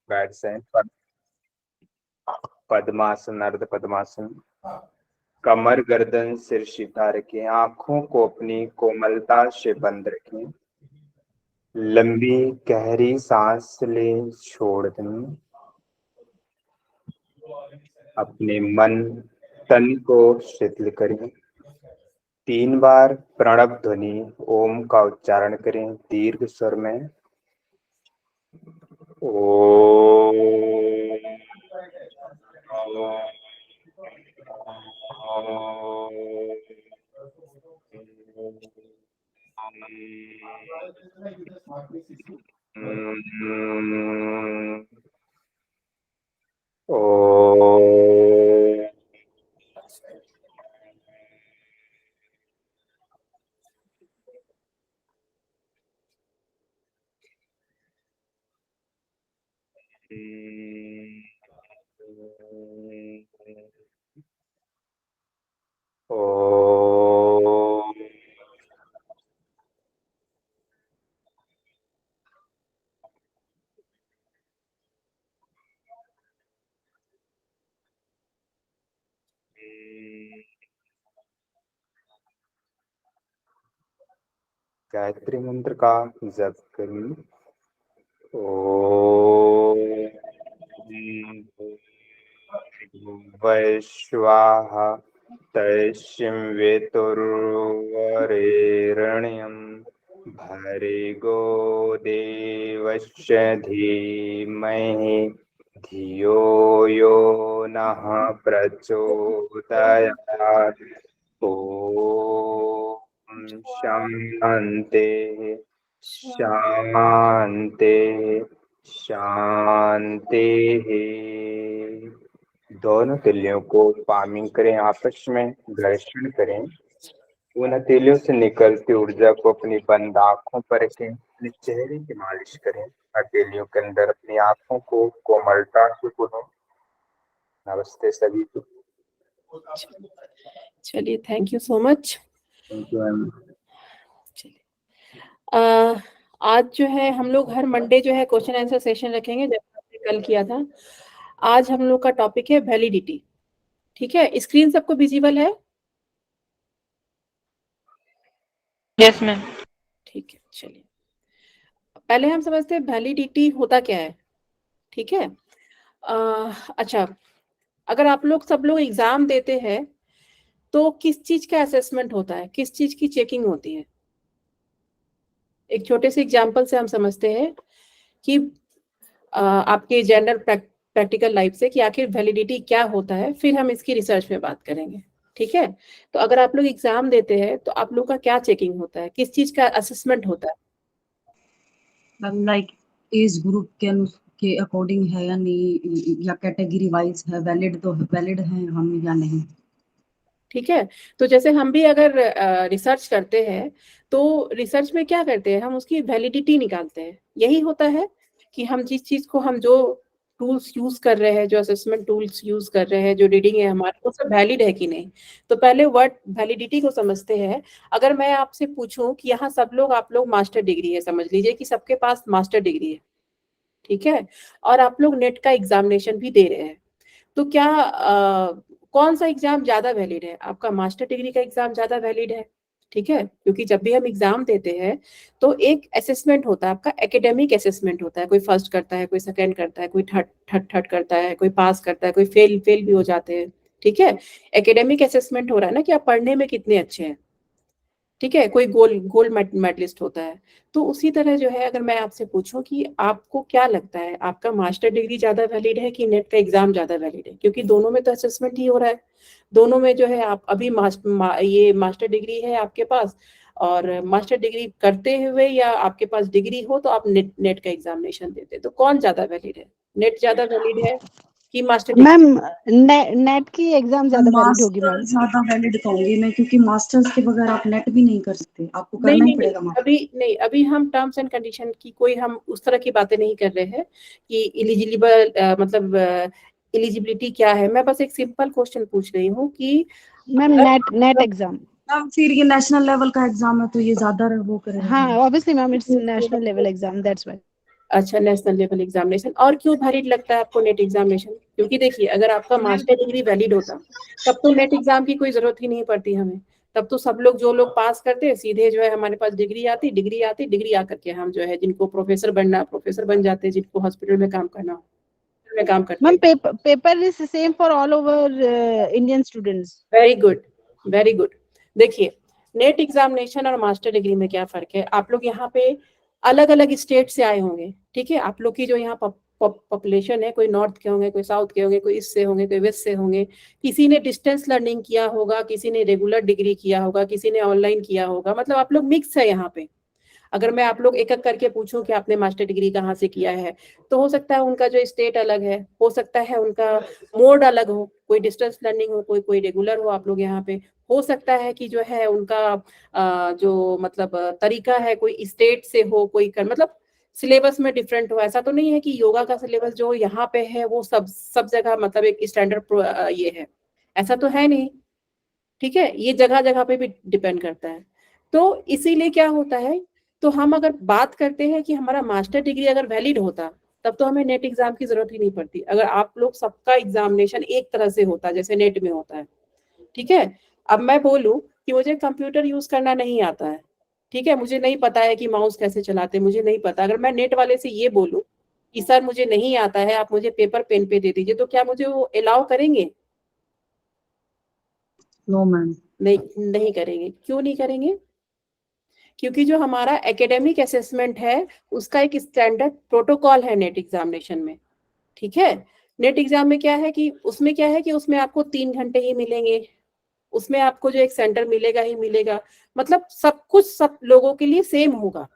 बैठ जाएं। पद्मासन, अर्ध पद्मासन। कमर गर्दन सिर सीधा रखें, आंखों को अपनी कोमलता से बंद रखें। लंबी गहरी सांस लें, छोड़ दें। अपने मन तन को शिथिल करें। 3 बार प्रणव ध्वनि ओम का उच्चारण करें, दीर्घ स्वर में। ओम। गायत्री मंत्र का जप करें। ओम वैश्वाहा तस्मिंवेतुर्वरेण्यं भर्गो देवस्य धीमहि धियो यो नः प्रचोदयात्। ओम शांति शांति शांति। दोनों तिलियों को पामिंग करें, आपस में घर्षण करें। उन तीलियों से निकलती ऊर्जा को अपनी बंद आंखों पर रखें। अपने चेहरे की मालिश करें। हथेलियों के अंदर अपनी आंखों को कोमलता से पुनो। नमस्ते सभी को। चलिए, thank you so much. Thank you ma'am. आज जो है हम लोग हर मंडे जो है क्वेश्चन आंसर सेशन रखेंगे, जैसे हमने कल किया था। आज हम लोग का टॉपिक है वैलिडिटी। ठीक है, स्क्रीन सबको विजिबल है? Yes ma'am. ठीक है, चलिए पहले हम समझते हैं वैलिडिटी होता क्या है। ठीक है, अच्छा, अगर आप लोग सब लोग एग्जाम देते हैं तो किस चीज का असेसमेंट होता है, किस चीज की चेकिंग होती है? एक छोटे से एग्जाम्पल से हम समझते हैं कि आपके जनरल प्रैक्टिकल लाइफ से कि आखिर वैलिडिटी क्या होता है, फिर हम इसकी रिसर्च में बात करेंगे। ठीक है, तो अगर आप लोग एग्जाम देते हैं तो आप लोग का क्या चेकिंग होता है, किस चीज का असेसमेंट होता है? लाइक एज ग्रुप के अकॉर्डिंग है या नहीं, या कैटेगरी वाइज है, वैलिड है हम या नहीं। ठीक है, तो जैसे हम भी अगर रिसर्च करते हैं तो रिसर्च में क्या करते हैं, हम उसकी वैलिडिटी निकालते हैं। यही होता है कि हम जिस चीज को, हम जो टूल्स यूज कर रहे हैं, जो असेसमेंट टूल्स यूज कर रहे हैं, जो रीडिंग है हमारे, वो सब वैलिड है कि नहीं। तो पहले वर्ड वैलिडिटी को समझते हैं। अगर मैं आपसे पूछूं कि यहाँ सब लोग, आप लोग मास्टर डिग्री है, समझ लीजिए कि सबके पास मास्टर डिग्री है। ठीक है, और आप लोग नेट का एग्जामिनेशन भी दे रहे हैं, तो क्या कौन सा एग्जाम ज्यादा वैलिड है? आपका मास्टर डिग्री का एग्जाम ज्यादा वैलिड है। ठीक है, क्योंकि जब भी हम एग्जाम देते हैं तो एक असेसमेंट होता है आपका, एकेडमिक असेसमेंट होता है। कोई फर्स्ट करता है, कोई सेकंड करता है, कोई थर्ड करता है, कोई पास करता है, कोई फेल भी हो जाते हैं। ठीक है, एकेडमिक असेसमेंट हो रहा है ना कि आप पढ़ने में कितने अच्छे हैं। ठीक है, कोई गोल्ड मेडलिस्ट होता है। तो उसी तरह जो है, अगर मैं आपसे पूछूं कि आपको क्या लगता है, आपका मास्टर डिग्री ज्यादा वैलिड है कि नेट का एग्जाम ज्यादा वैलिड है? क्योंकि दोनों में तो असेसमेंट ही हो रहा है। दोनों में जो है, आप अभी ये मास्टर डिग्री है आपके पास, और मास्टर डिग्री करते हुए या आपके पास डिग्री हो तो आप नेट का एग्जामिनेशन देते, तो कौन ज्यादा वैलिड है? नेट ज्यादा वैलिड है कि मास्टर डिग्री? मैम नेट की एग्जाम ज्यादा वैलिड होगी मैम। ज्यादा वैलिड कहूंगी मैं, क्योंकि मास्टर्स के बगैर आप नेट भी नहीं कर सकते, आपको करना नहीं ही पड़ेगा नहीं, अभी हम टर्म्स एंड कंडीशन की कोई, हम उस तरह की बातें नहीं कर रहे हैं कि इलिजिबल, मतलब एलिजिबिलिटी क्या है। मैं बस एक सिंपल क्वेश्चन पूछ रही हूँ कि मैम नेट एग्जाम। मैम फिर ये नेशनल लेवल का एग्जाम है तो ये ज्यादा वो करेगा। हाँ obviously ma'am, it's national level exam, that's why. अच्छा, नेशनल लेवल एग्जामिनेशन। और क्यों वैलिड लगता है आपको नेट एग्जामिनेशन? क्योंकि देखिए, अगर आपका मास्टर डिग्री वैलिड होता तब तो नेट एग्जाम की कोई जरूरत ही नहीं पड़ती हमें। तब तो सब लोग, जो लोग पास करते हैं, सीधे जो है हमारे पास डिग्री आती, डिग्री आकर के हम जो है जिनको प्रोफेसर बनना, प्रोफेसर बन जाते हैं, जिनको हॉस्पिटल में काम करना में काम करते मैम हैं। Paper is same for all over Indian students. Very good, very good. देखिए, नेट एग्जामिनेशन और मास्टर डिग्री में क्या फर्क है? आप लोग यहाँ पे अलग अलग स्टेट से आए होंगे, ठीक है? आप लोग की जो यहाँ पॉपुलेशन है, कोई नॉर्थ के होंगे, कोई साउथ के होंगे, कोई ईस्ट से होंगे, कोई वेस्ट से होंगे। किसी ने डिस्टेंस लर्निंग किया होगा, किसी ने रेगुलर डिग्री किया होगा, किसी ने ऑनलाइन किया होगा। मतलब आप लोग मिक्स है यहाँ पे। अगर मैं आप लोग एक एक करके पूछूं कि आपने मास्टर डिग्री कहाँ से किया है, तो हो सकता है उनका जो स्टेट अलग है, हो सकता है उनका मोड अलग हो, कोई डिस्टेंस लर्निंग हो, कोई रेगुलर हो। आप लोग यहाँ पे हो सकता है कि जो है उनका जो मतलब तरीका है, कोई स्टेट से हो, कोई कर मतलब सिलेबस में डिफरेंट हो। ऐसा तो नहीं है कि योगा का सिलेबस जो यहाँ पे है वो सब जगह मतलब एक स्टैंडर्ड ये है, ऐसा तो है नहीं, ठीक है? ये जगह जगह पे भी डिपेंड करता है। तो इसीलिए क्या होता है, तो हम अगर बात करते हैं कि हमारा मास्टर डिग्री अगर वैलिड होता तब तो हमें नेट एग्जाम की जरूरत ही नहीं पड़ती। अगर आप लोग सबका एग्जामिनेशन एक तरह से होता जैसे नेट में होता है, ठीक है? अब मैं बोलूं कि मुझे कंप्यूटर यूज करना नहीं आता है, ठीक है, मुझे नहीं पता है कि माउस कैसे चलाते, मुझे नहीं पता। अगर मैं नेट वाले से ये बोलूं कि सर मुझे नहीं आता है, आप मुझे पेपर पेन पे दे दीजिए, तो क्या मुझे वो अलाउ करेंगे? No ma'am. नहीं करेंगे। क्यों नहीं करेंगे? क्योंकि जो हमारा एकेडमिक असेसमेंट है उसका एक स्टैंडर्ड प्रोटोकॉल है नेट एग्जामिनेशन में, ठीक है? नेट एग्जाम में क्या है कि उसमें आपको 3 घंटे ही मिलेंगे, उसमें आपको जो एक सेंटर मिलेगा ही मिलेगा। मतलब सब कुछ सब लोगों के लिए सेम होगा,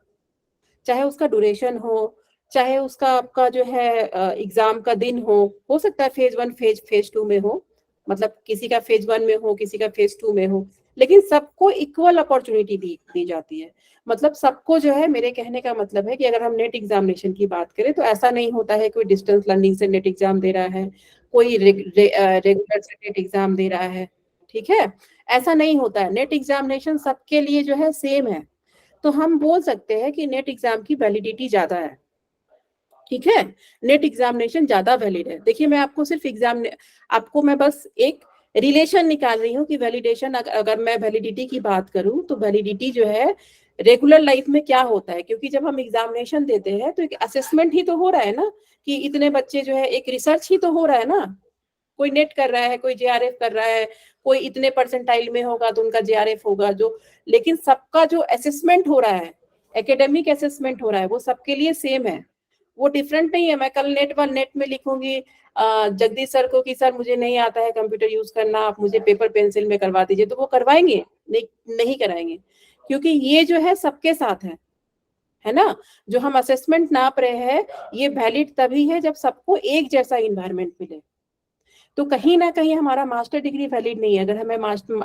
चाहे उसका ड्यूरेशन हो, चाहे उसका आपका जो है एग्जाम का दिन हो सकता है फेज 1 फेज 2 में हो, मतलब किसी का फेज 1 में हो, किसी का फेज 2 में हो, लेकिन सबको इक्वल अपॉर्चुनिटी दी जाती है। मतलब सबको जो है, मेरे कहने का मतलब है कि अगर हम नेट एग्जामिनेशन की बात करें तो ऐसा नहीं होता है कोई डिस्टेंस लर्निंग से नेट एग्जाम दे रहा है, कोई रेगुलर से नेट एग्जाम दे रहा है, ठीक है? ऐसा नहीं होता है। नेट एग्जामिनेशन सबके लिए जो है सेम है। तो हम बोल सकते हैं कि नेट एग्जाम की वैलिडिटी ज्यादा है, ठीक है? नेट एग्जामिनेशन ज्यादा वैलिड है। देखिए, मैं आपको सिर्फ आपको मैं बस एक रिलेशन निकाल रही हूँ कि वैलिडेशन, अगर मैं वैलिडिटी की बात करूँ तो वैलिडिटी जो है रेगुलर लाइफ में क्या होता है, क्योंकि जब हम एग्जामिनेशन देते हैं तो एक असेसमेंट ही तो हो रहा है ना, कि इतने बच्चे जो है, एक रिसर्च ही तो हो रहा है ना। कोई नेट कर रहा है, कोई जेआरएफ कर रहा है, कोई इतने परसेंटाइल में होगा तो उनका जेआरएफ होगा जो, लेकिन सबका जो असेसमेंट हो रहा है, एकेडमिक असेसमेंट हो रहा है, वो सबके लिए सेम है, वो डिफरेंट नहीं है। मैं कल नेट में लिखूंगी जगदीश सर को कि सर मुझे नहीं आता है कंप्यूटर यूज करना, आप मुझे पेपर पेंसिल में करवा दीजिए, तो वो करवाएंगे? नहीं कराएंगे, क्योंकि ये जो है सबके साथ है ना। जो हम असेसमेंट नाप रहे हैं ये वैलिड तभी है जब सबको एक जैसा इन्वायरमेंट मिले। तो कहीं ना कहीं हमारा मास्टर डिग्री वैलिड नहीं है।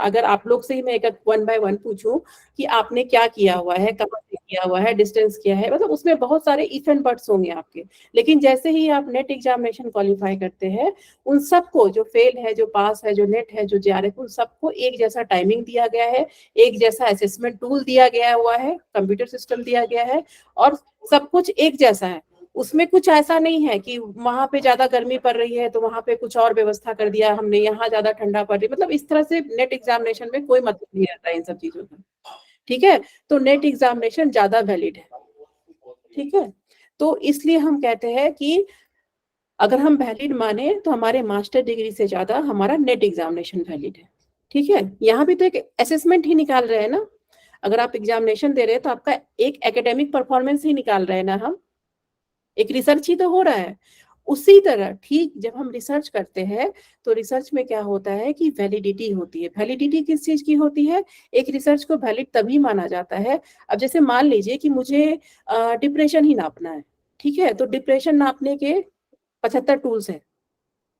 अगर आप लोग से ही मैं एक 1 बाय 1 पूछूं कि आपने क्या किया हुआ है, कहाँ से किया हुआ है, डिस्टेंस किया है, मतलब उसमें बहुत सारे इफ एंड बट्स होंगे आपके। लेकिन जैसे ही आप नेट एग्जामिनेशन क्वालिफाई करते हैं, उन सबको, जो फेल है, जो पास है, जो नेट है, जो जेआरएफ, उन सबको एक जैसा टाइमिंग दिया गया है, एक जैसा असेसमेंट टूल दिया गया हुआ है, कंप्यूटर सिस्टम दिया गया है, और सब कुछ एक जैसा है। उसमें कुछ ऐसा नहीं है कि वहां पे ज्यादा गर्मी पड़ रही है तो वहां पे कुछ और व्यवस्था कर दिया हमने, यहाँ ज्यादा ठंडा पड़ रही, मतलब इस तरह से नेट एग्जामिनेशन में कोई मतलब नहीं रहता इन सब चीजों का, ठीक है? तो नेट एग्जामिनेशन ज्यादा वैलिड है, ठीक है? तो इसलिए हम कहते हैं कि अगर हम वैलिड माने तो हमारे मास्टर डिग्री से ज्यादा हमारा नेट एग्जामिनेशन वैलिड है, ठीक है? यहाँ भी तो एक असेसमेंट ही निकाल रहे हैं ना। अगर आप एग्जामिनेशन दे रहे हैं तो आपका एक एकेडमिक परफॉर्मेंस ही निकाल रहे हैं ना, हम एक रिसर्च ही तो हो रहा है। उसी तरह ठीक जब हम रिसर्च करते हैं तो रिसर्च में क्या होता है कि वैलिडिटी होती है। वैलिडिटी किस चीज की होती है? एक रिसर्च को वैलिड तभी माना जाता है, अब जैसे मान लीजिए कि मुझे डिप्रेशन ही नापना है, ठीक है? तो डिप्रेशन नापने के 75 टूल्स है,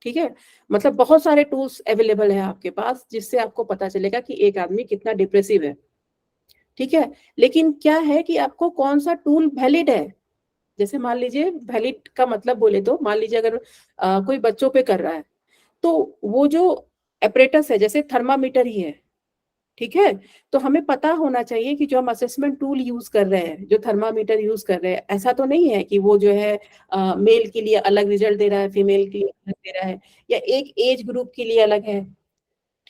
ठीक है? मतलब बहुत सारे टूल्स अवेलेबल है आपके पास जिससे आपको पता चलेगा कि एक आदमी कितना डिप्रेसिव है, ठीक है? लेकिन क्या है कि आपको कौन सा टूल वैलिड है। जैसे मान लीजिए, वैलिड का मतलब बोले तो मान लीजिए अगर कोई बच्चों पे कर रहा है तो वो जो एपरेटस है, जैसे थर्मामीटर ही है, ठीक है। तो हमें पता होना चाहिए कि जो हम असेसमेंट टूल यूज कर रहे हैं, जो थर्मामीटर यूज कर रहे हैं, ऐसा तो नहीं है कि वो जो है मेल के लिए अलग रिजल्ट दे रहा है, फीमेल के लिए अलग दे रहा है, या एक एज ग्रुप के लिए अलग है,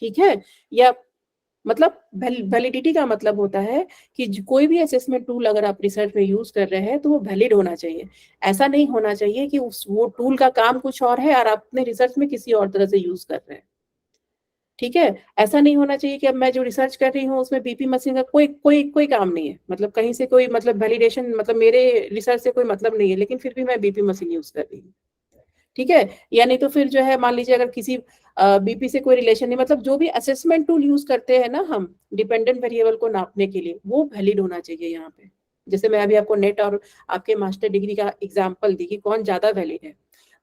ठीक है। या मतलब वैलिडिटी का मतलब होता है कि कोई भी असेसमेंट टूल अगर आप रिसर्च में यूज कर रहे हैं तो वो वैलिड होना चाहिए। ऐसा नहीं होना चाहिए कि वो टूल का काम कुछ और है और आप अपने रिसर्च में किसी और तरह से यूज कर रहे हैं, ठीक है। ऐसा नहीं होना चाहिए कि अब मैं जो रिसर्च कर रही हूँ उसमें बीपी मशीन का कोई कोई कोई काम नहीं है, मतलब कहीं से कोई मतलब वैलिडेशन, मतलब मेरे रिसर्च से कोई मतलब नहीं है, लेकिन फिर भी मैं बीपी मशीन यूज कर रही हूँ, ठीक है। या नहीं तो फिर जो है मान लीजिए अगर किसी बीपी से कोई रिलेशन नहीं, मतलब जो भी असेसमेंट टूल यूज करते हैं ना हम डिपेंडेंट वेरिएबल को नापने के लिए, वो वैलिड होना चाहिए यहाँ पे। जैसे मैं अभी आपको नेट और आपके मास्टर डिग्री का एग्जाम्पल दी कि कौन ज्यादा वैलिड है,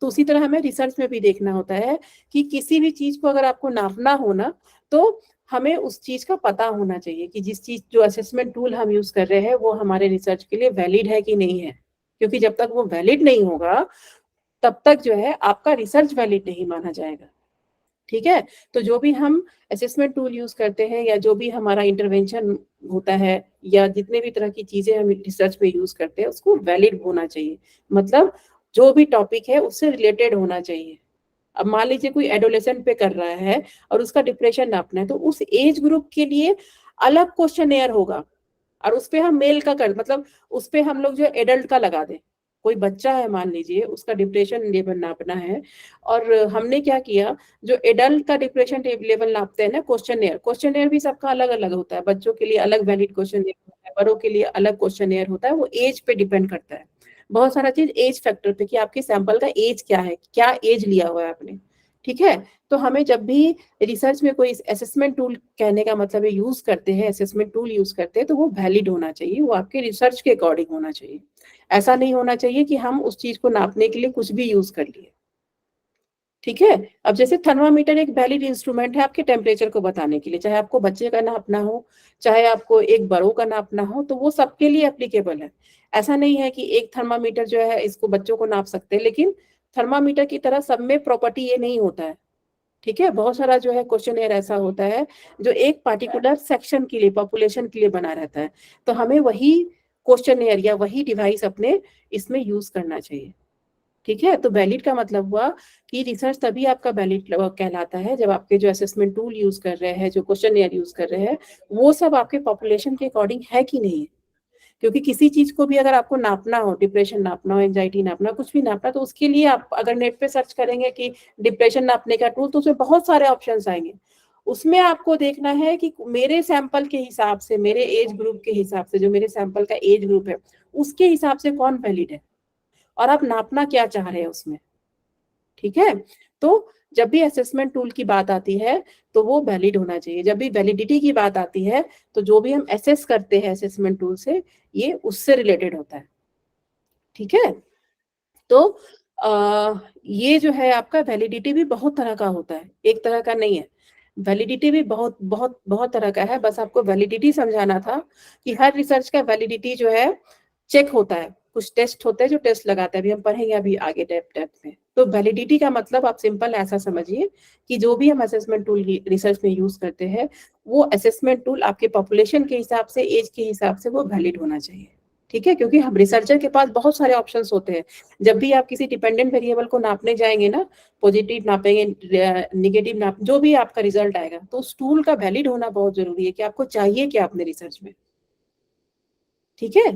तो उसी तरह हमें रिसर्च में भी देखना होता है कि किसी भी चीज को अगर आपको नापना हो ना, तो हमें उस चीज का पता होना चाहिए कि जिस चीज जो असेसमेंट टूल हम यूज कर रहे हैं वो हमारे रिसर्च के लिए वैलिड है कि नहीं है। क्योंकि जब तक वो वैलिड नहीं होगा तब तक जो है आपका रिसर्च वैलिड नहीं माना जाएगा, ठीक है। तो जो भी हम असेसमेंट टूल यूज करते हैं या जो भी हमारा इंटरवेंशन होता है या जितने भी तरह की चीजें हम रिसर्च में यूज करते हैं उसको वैलिड होना चाहिए, मतलब जो भी टॉपिक है उससे रिलेटेड होना चाहिए। अब मान लीजिए कोई एडोलेसेंट पे कर रहा है और उसका डिप्रेशन नापना है, तो उस एज ग्रुप के लिए अलग क्वेश्चनेयर होगा और उस पे हम मेल का कर मतलब उस पे हम लोग जो एडल्ट का लगा दें। कोई बच्चा है मान लीजिए उसका डिप्रेशन लेवल नापना है और हमने क्या किया, जो एडल्ट का डिप्रेशन लेवल नापते हैं ना क्वेश्चनेयर भी सबका अलग अलग होता है। बच्चों के लिए अलग वैलिड क्वेश्चनेयर होता है, बड़ों के लिए अलग क्वेश्चनेयर होता है, वो एज पे डिपेंड करता है। बहुत सारा चीज एज फैक्टर पे कि आपके सैंपल का एज क्या है, क्या एज लिया हुआ है आपने, ठीक है। तो हमें जब भी रिसर्च में कोई असेसमेंट टूल कहने का मतलब है यूज करते हैं, असेसमेंट टूल यूज करते हैं, तो वो वैलिड होना चाहिए, वो आपके रिसर्च के अकॉर्डिंग होना चाहिए। ऐसा नहीं होना चाहिए कि हम उस चीज को नापने के लिए कुछ भी यूज कर लिए, ठीक है। अब जैसे थर्मामीटर एक वैलिड इंस्ट्रूमेंट है आपके टेम्परेचर को बताने के लिए, चाहे आपको बच्चे का नापना हो चाहे आपको एक बड़ों का नापना हो, तो वो सबके लिए एप्लीकेबल है। ऐसा नहीं है कि एक थर्मामीटर जो है इसको बच्चों को नाप सकते हैं, लेकिन थर्मामीटर की तरह सब में प्रॉपर्टी ये नहीं होता है, ठीक है। बहुत सारा जो है क्वेश्चनेयर ऐसा होता है जो एक पार्टिकुलर सेक्शन के लिए, पॉपुलेशन के लिए बना रहता है, तो हमें वही क्वेश्चनेयर या वही डिवाइस अपने इसमें यूज करना चाहिए, ठीक है। तो वैलिड का मतलब हुआ कि रिसर्च तभी आपका वैलिड कहलाता है जब आपके जो असेसमेंट टूल यूज कर रहे हैं, जो क्वेश्चनेयर यूज कर रहे हैं, वो सब आपके पॉपुलेशन के अकॉर्डिंग है कि नहीं है। क्योंकि किसी चीज को भी अगर आपको नापना हो, डिप्रेशन नापना हो, एंजाइटी नापना, कुछ भी नापना, तो उसके लिए आप अगर नेट पे सर्च करेंगे कि डिप्रेशन नापने का टूल, तो उसमें बहुत सारे ऑप्शंस आएंगे। उसमें आपको देखना है कि मेरे सैंपल के हिसाब से, मेरे एज ग्रुप के हिसाब से, जो मेरे सैंपल का एज ग्रुप है उसके हिसाब से कौन वैलिड है और आप नापना क्या चाह रहे हैं उसमें, ठीक है। तो जब भी असेसमेंट टूल की बात आती है तो वो वैलिड होना चाहिए। जब भी वैलिडिटी की बात आती है तो जो भी हम असेस करते हैं असेसमेंट टूल से, ये उससे रिलेटेड होता है, ठीक है। तो ये जो है आपका वैलिडिटी भी बहुत तरह का होता है, एक तरह का नहीं है। वैलिडिटी भी बहुत बहुत बहुत तरह का है। बस आपको वैलिडिटी समझाना था कि हर रिसर्च का वैलिडिटी जो है चेक होता है, कुछ टेस्ट होते हैं जो टेस्ट लगाते हैं, अभी हम पढ़ेंगे अभी आगे डेप्थ में। तो वैलिडिटी का मतलब आप सिंपल ऐसा समझिए कि जो भी हम असेसमेंट टूल रिसर्च में यूज करते हैं, वो असेसमेंट टूल आपके पॉपुलेशन के हिसाब से, एज के हिसाब से वो वैलिड होना चाहिए, ठीक है। क्योंकि हम रिसर्चर के पास बहुत सारे ऑप्शंस होते हैं। जब भी आप किसी डिपेंडेंट वेरिएबल को नापने जाएंगे ना, पॉजिटिव नापेंगे, निगेटिव नाप, जो भी आपका रिजल्ट आएगा, तो उस टूल का वैलिड होना बहुत जरूरी है कि आपको चाहिए क्या अपने रिसर्च में, ठीक है।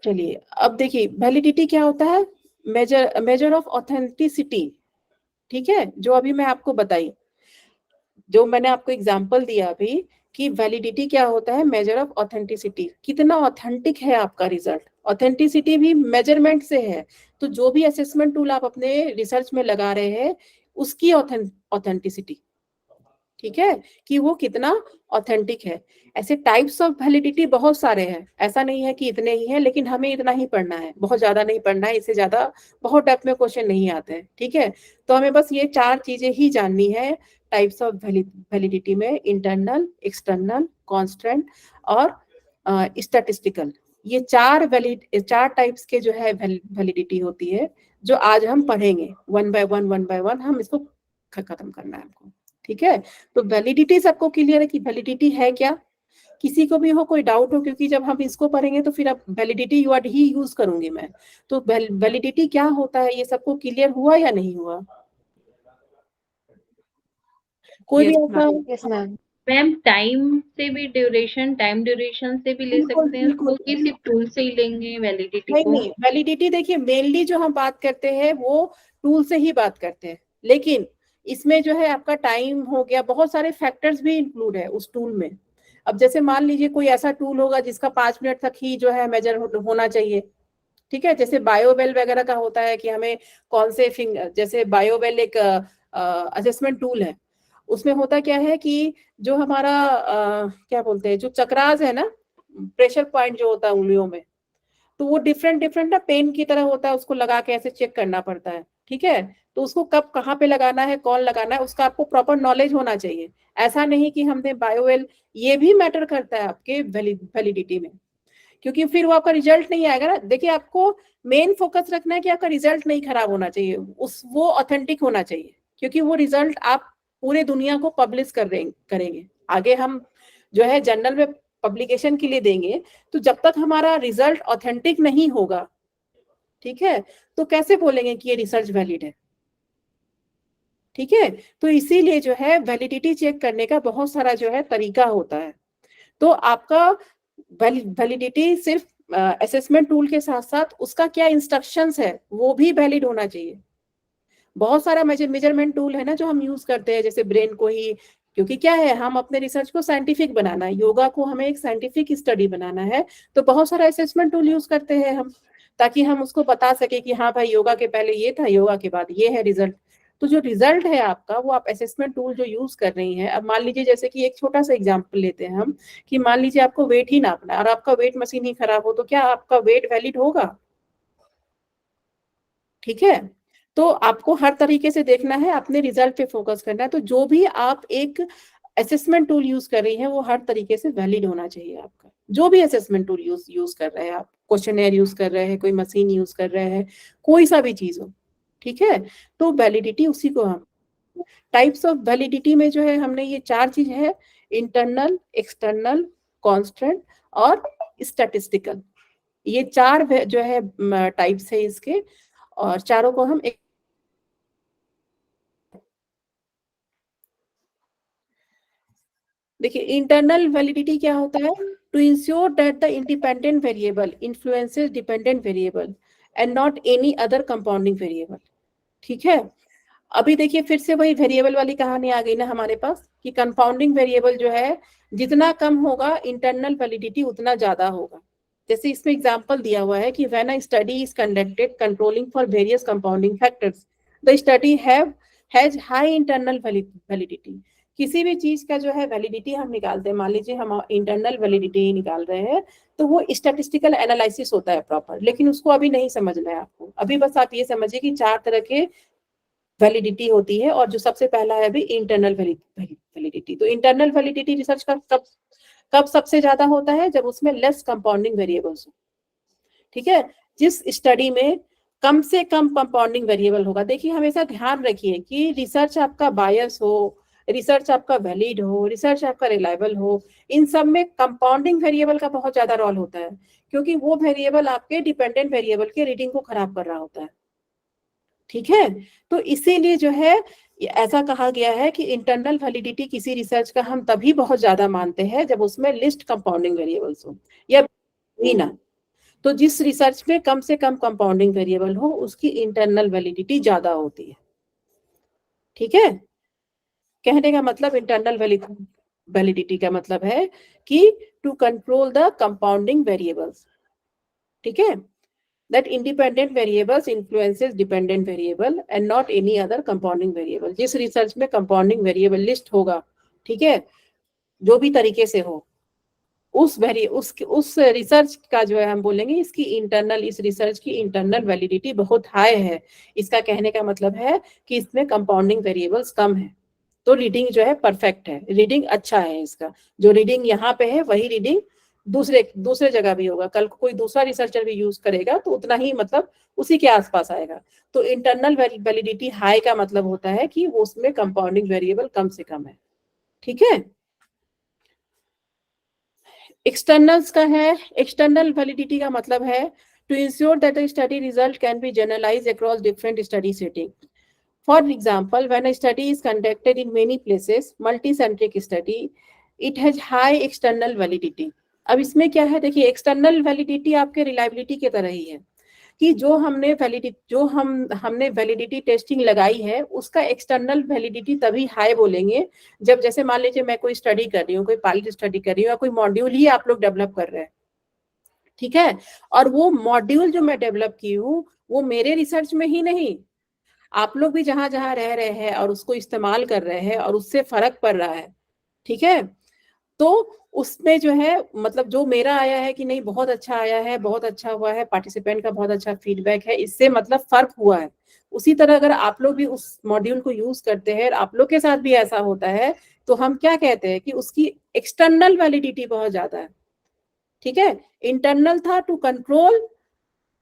चलिए अब देखिए वैलिडिटी क्या होता है, मेजर ऑफ ऑथेंटिसिटी, ठीक है। जो अभी मैं आपको बताई, जो मैंने आपको एग्जांपल दिया अभी कि वैलिडिटी क्या होता है, मेजर ऑफ ऑथेंटिसिटी, कितना ऑथेंटिक है आपका रिजल्ट। ऑथेंटिसिटी भी मेजरमेंट से है, तो जो भी असेसमेंट टूल आप अपने रिसर्च में लगा रहे हैं उसकी ऑथेंटिसिटी, ठीक है, कि वो कितना ऑथेंटिक है। ऐसे टाइप्स ऑफ वैलिडिटी बहुत सारे हैं, ऐसा नहीं है कि इतने ही हैं, लेकिन हमें इतना ही पढ़ना है, बहुत ज्यादा नहीं पढ़ना है, इससे ज्यादा बहुत डेप्थ में क्वेश्चन नहीं आते हैं, ठीक है। तो हमें बस ये 4 चीजें ही जाननी है टाइप्स ऑफ वैलिडिटी में, इंटरनल, एक्सटर्नल, कांस्टेंट और स्टैटिस्टिकल। ये 4 टाइप्स के जो है वैलिडिटी होती है, जो आज हम पढ़ेंगे वन बाय वन हम इसको खत्म करना है हमको। ठीक है, तो वैलिडिटी सबको क्लियर है कि वैलिडिटी है क्या, किसी को भी हो कोई डाउट हो, क्योंकि जब हम इसको पढ़ेंगे तो फिर अब वैलिडिटी वर्ड ही यूज करूंगी मैं, तो वैलिडिटी क्या होता है ये सबको क्लियर हुआ या नहीं हुआ? कोई भी ऐसा? Yes ma'am. मैम टाइम से भी टाइम ड्यूरेशन से भी ले बिल्कुल, सकते हैं बिल्कुल, उसको, कि सिर्फ टूल से ही लेंगे वैलिडिटी नहीं को? नहीं, वैलिडिटी देखिए मेनली जो हम बात करते हैं वो टूल से ही बात करते हैं, लेकिन इसमें जो है आपका टाइम हो गया, बहुत सारे फैक्टर्स भी इंक्लूड है उस टूल में। अब जैसे मान लीजिए कोई ऐसा टूल होगा जिसका 5 मिनट तक ही जो है मेजर होना चाहिए। ठीक है, जैसे बायोवेल वगैरह का होता है कि हमें कौन से जैसे बायोवेल एक असेसमेंट टूल है, उसमें होता क्या है कि जो हमारा क्या बोलते हैं, जो चक्रास है ना, प्रेशर पॉइंट जो होता है उंगलियों में, तो वो डिफरेंट डिफरेंट ना पेन की तरह होता है, उसको लगा के ऐसे चेक करना पड़ता है। ठीक है, तो उसको कब कहाँ पे लगाना है, कौन लगाना है, उसका आपको प्रॉपर नॉलेज होना चाहिए। ऐसा नहीं कि हमने बायोवेल, ये भी मैटर करता है आपके वैलिडिटी में, क्योंकि फिर वो आपका रिजल्ट नहीं आएगा ना। देखिए आपको मेन फोकस रखना है कि आपका रिजल्ट नहीं खराब होना चाहिए, वो ऑथेंटिक होना चाहिए, क्योंकि वो रिजल्ट आप पूरे दुनिया को पब्लिश करेंगे आगे, हम जो है जर्नल में पब्लिकेशन के लिए देंगे, तो जब तक हमारा रिजल्ट ऑथेंटिक नहीं होगा, ठीक है, तो कैसे बोलेंगे कि ये रिसर्च वैलिड है? ठीक है, तो इसीलिए जो है वैलिडिटी चेक करने का बहुत सारा जो है तरीका होता है। तो आपका वैलिडिटी सिर्फ असेसमेंट टूल के साथ साथ उसका क्या इंस्ट्रक्शंस है वो भी वैलिड होना चाहिए। बहुत सारा मेजरमेंट टूल है ना जो हम यूज करते हैं, जैसे ब्रेन को ही, क्योंकि क्या है, हम अपने रिसर्च को साइंटिफिक बनाना है, योगा को हमें एक साइंटिफिक स्टडी बनाना है, तो बहुत सारा असेसमेंट टूल यूज करते हैं हम, ताकि हम उसको बता सके कि हाँ भाई योगा के पहले ये था, योगा के बाद ये है रिजल्ट। तो जो रिजल्ट है आपका, वो आप असेसमेंट टूल जो यूज कर रही हैं, अब मान लीजिए जैसे कि एक छोटा सा एग्जांपल लेते हैं हम, कि मान लीजिए आपको वेट ही नापना है और आपका वेट मशीन ही खराब हो, तो क्या आपका वेट वैलिड होगा? ठीक है, तो आपको हर तरीके से देखना है, अपने रिजल्ट पे फोकस करना है। तो जो भी आप एक असेसमेंट टूल यूज कर रही हैं वो हर तरीके से वैलिड होना चाहिए आपका। जो भी असेसमेंट टूल यूज कर रहे हैं आप, क्वेश्चनर यूज कर रहे हैं, कोई मशीन यूज कर रहे हैं, कोई सा भी चीज हो, ठीक है, तो वैलिडिटी उसी को हम, टाइप्स ऑफ वैलिडिटी में जो है हमने ये 4 चीज है, इंटरनल, एक्सटर्नल, कांस्टेंट और स्टैटिस्टिकल। ये 4 जो है टाइप्स है इसके, और चारों को हम देखिए इंटरनल वैलिडिटी क्या होता है, to ensure that the independent variable influences dependent variable and not any other compounding variable. ठीक है, अभी देखिए फिर से वही वेरिएबल वाली कहानी आ गई ना हमारे पास, कि कंपाउंडिंग वेरिएबल जो है जितना कम होगा इंटरनल वैलिडिटी उतना ज्यादा होगा। जैसे इसमें एग्जांपल दिया हुआ है कि when a study is conducted controlling for various compounding factors, the study has high internal validity. किसी भी चीज का जो है वैलिडिटी हम निकालते हैं, मान लीजिए हम इंटरनल वैलिडिटी ही निकाल रहे हैं, तो वो स्टैटिस्टिकल एनालिसिस होता है प्रॉपर, लेकिन उसको अभी नहीं समझना है आपको। अभी बस आप ये समझिए कि 4 तरह के वैलिडिटी होती है, और जो सबसे पहला है अभी इंटरनल वैलिडिटी। तो इंटरनल वैलिडिटी रिसर्च का कब सबसे ज्यादा होता है, जब उसमें लेस कंपाउंडिंग वेरिएबल्स हो। ठीक है, जिस स्टडी में कम से कम कंपाउंडिंग वेरिएबल होगा। देखिए हमेशा ध्यान रखिए कि रिसर्च आपका बायस हो, रिसर्च आपका वैलिड हो, रिसर्च आपका रिलायबल हो, इन सब में कंपाउंडिंग वेरिएबल का बहुत ज्यादा रोल होता है, क्योंकि वो वेरिएबल आपके डिपेंडेंट वेरिएबल के रीडिंग को खराब कर रहा होता है। ठीक है, तो इसीलिए जो है ऐसा कहा गया है कि इंटरनल वैलिडिटी किसी रिसर्च का हम तभी बहुत ज्यादा मानते हैं जब उसमें लिस्ट कंपाउंडिंग वेरिएबल्स हो, या भी ना। तो जिस रिसर्च में कम से कम कंपाउंडिंग वेरिएबल हो उसकी इंटरनल वैलिडिटी ज्यादा होती है। ठीक है, कहने का मतलब इंटरनल वैलिडिटी का मतलब है कि to control the compounding variables. ठीक है, that independent variables influences dependent variable and not any other compounding variable। जिस रिसर्च में कंपाउंडिंग वेरिएबल लिस्ट होगा, ठीक है, जो भी तरीके से हो, उस रिसर्च का जो है हम बोलेंगे इसकी इंटरनल, इस रिसर्च की इंटरनल वैलिडिटी बहुत हाई है। इसका कहने का मतलब है कि इसमें कंपाउंडिंग वेरिएबल्स कम है, तो रीडिंग जो है परफेक्ट है, रीडिंग अच्छा है इसका। जो रीडिंग यहाँ पे है वही रीडिंग दूसरे जगह भी होगा, कल को कोई दूसरा रिसर्चर भी यूज करेगा तो उतना ही मतलब उसी के आसपास आएगा। तो इंटरनल वैलिडिटी हाई का मतलब होता है कि वो उसमें कंपाउंडिंग वेरिएबल कम से कम है। ठीक है। एक्सटर्नल्स का है, एक्सटर्नल वैलिडिटी का मतलब है to ensure that the study result can be generalized across different study setting. For example, when a study is conducted in many places, multi-centric study, it has high external validity. अब इसमें क्या है, देखिए external validity आपके reliability की तरह ही है कि जो हमने वैलिडिटी टेस्टिंग लगाई है उसका एक्सटर्नल वैलिडिटी तभी हाई बोलेंगे जब, जैसे मान लीजिए मैं कोई स्टडी कर रही हूँ, कोई पायलट स्टडी कर रही हूँ या कोई मॉड्यूल ही आप लोग डेवलप कर रहे हैं, ठीक है, और वो मॉड्यूल जो मैं डेवलप की हूँ वो मेरे रिसर्च में ही नहीं, आप लोग भी जहां जहां रह रहे हैं और उसको इस्तेमाल कर रहे हैं और उससे फर्क पड़ रहा है, ठीक है, तो उसमें जो है मतलब जो मेरा आया है कि नहीं बहुत अच्छा आया है, बहुत अच्छा हुआ है, पार्टिसिपेंट का बहुत अच्छा फीडबैक है, इससे मतलब फर्क हुआ है। उसी तरह अगर आप लोग भी उस मॉड्यूल को यूज करते हैं, आप लोग के साथ भी ऐसा होता है, तो हम क्या कहते हैं कि उसकी एक्सटर्नल वैलिडिटी बहुत ज्यादा है। ठीक है, इंटरनल था टू कंट्रोल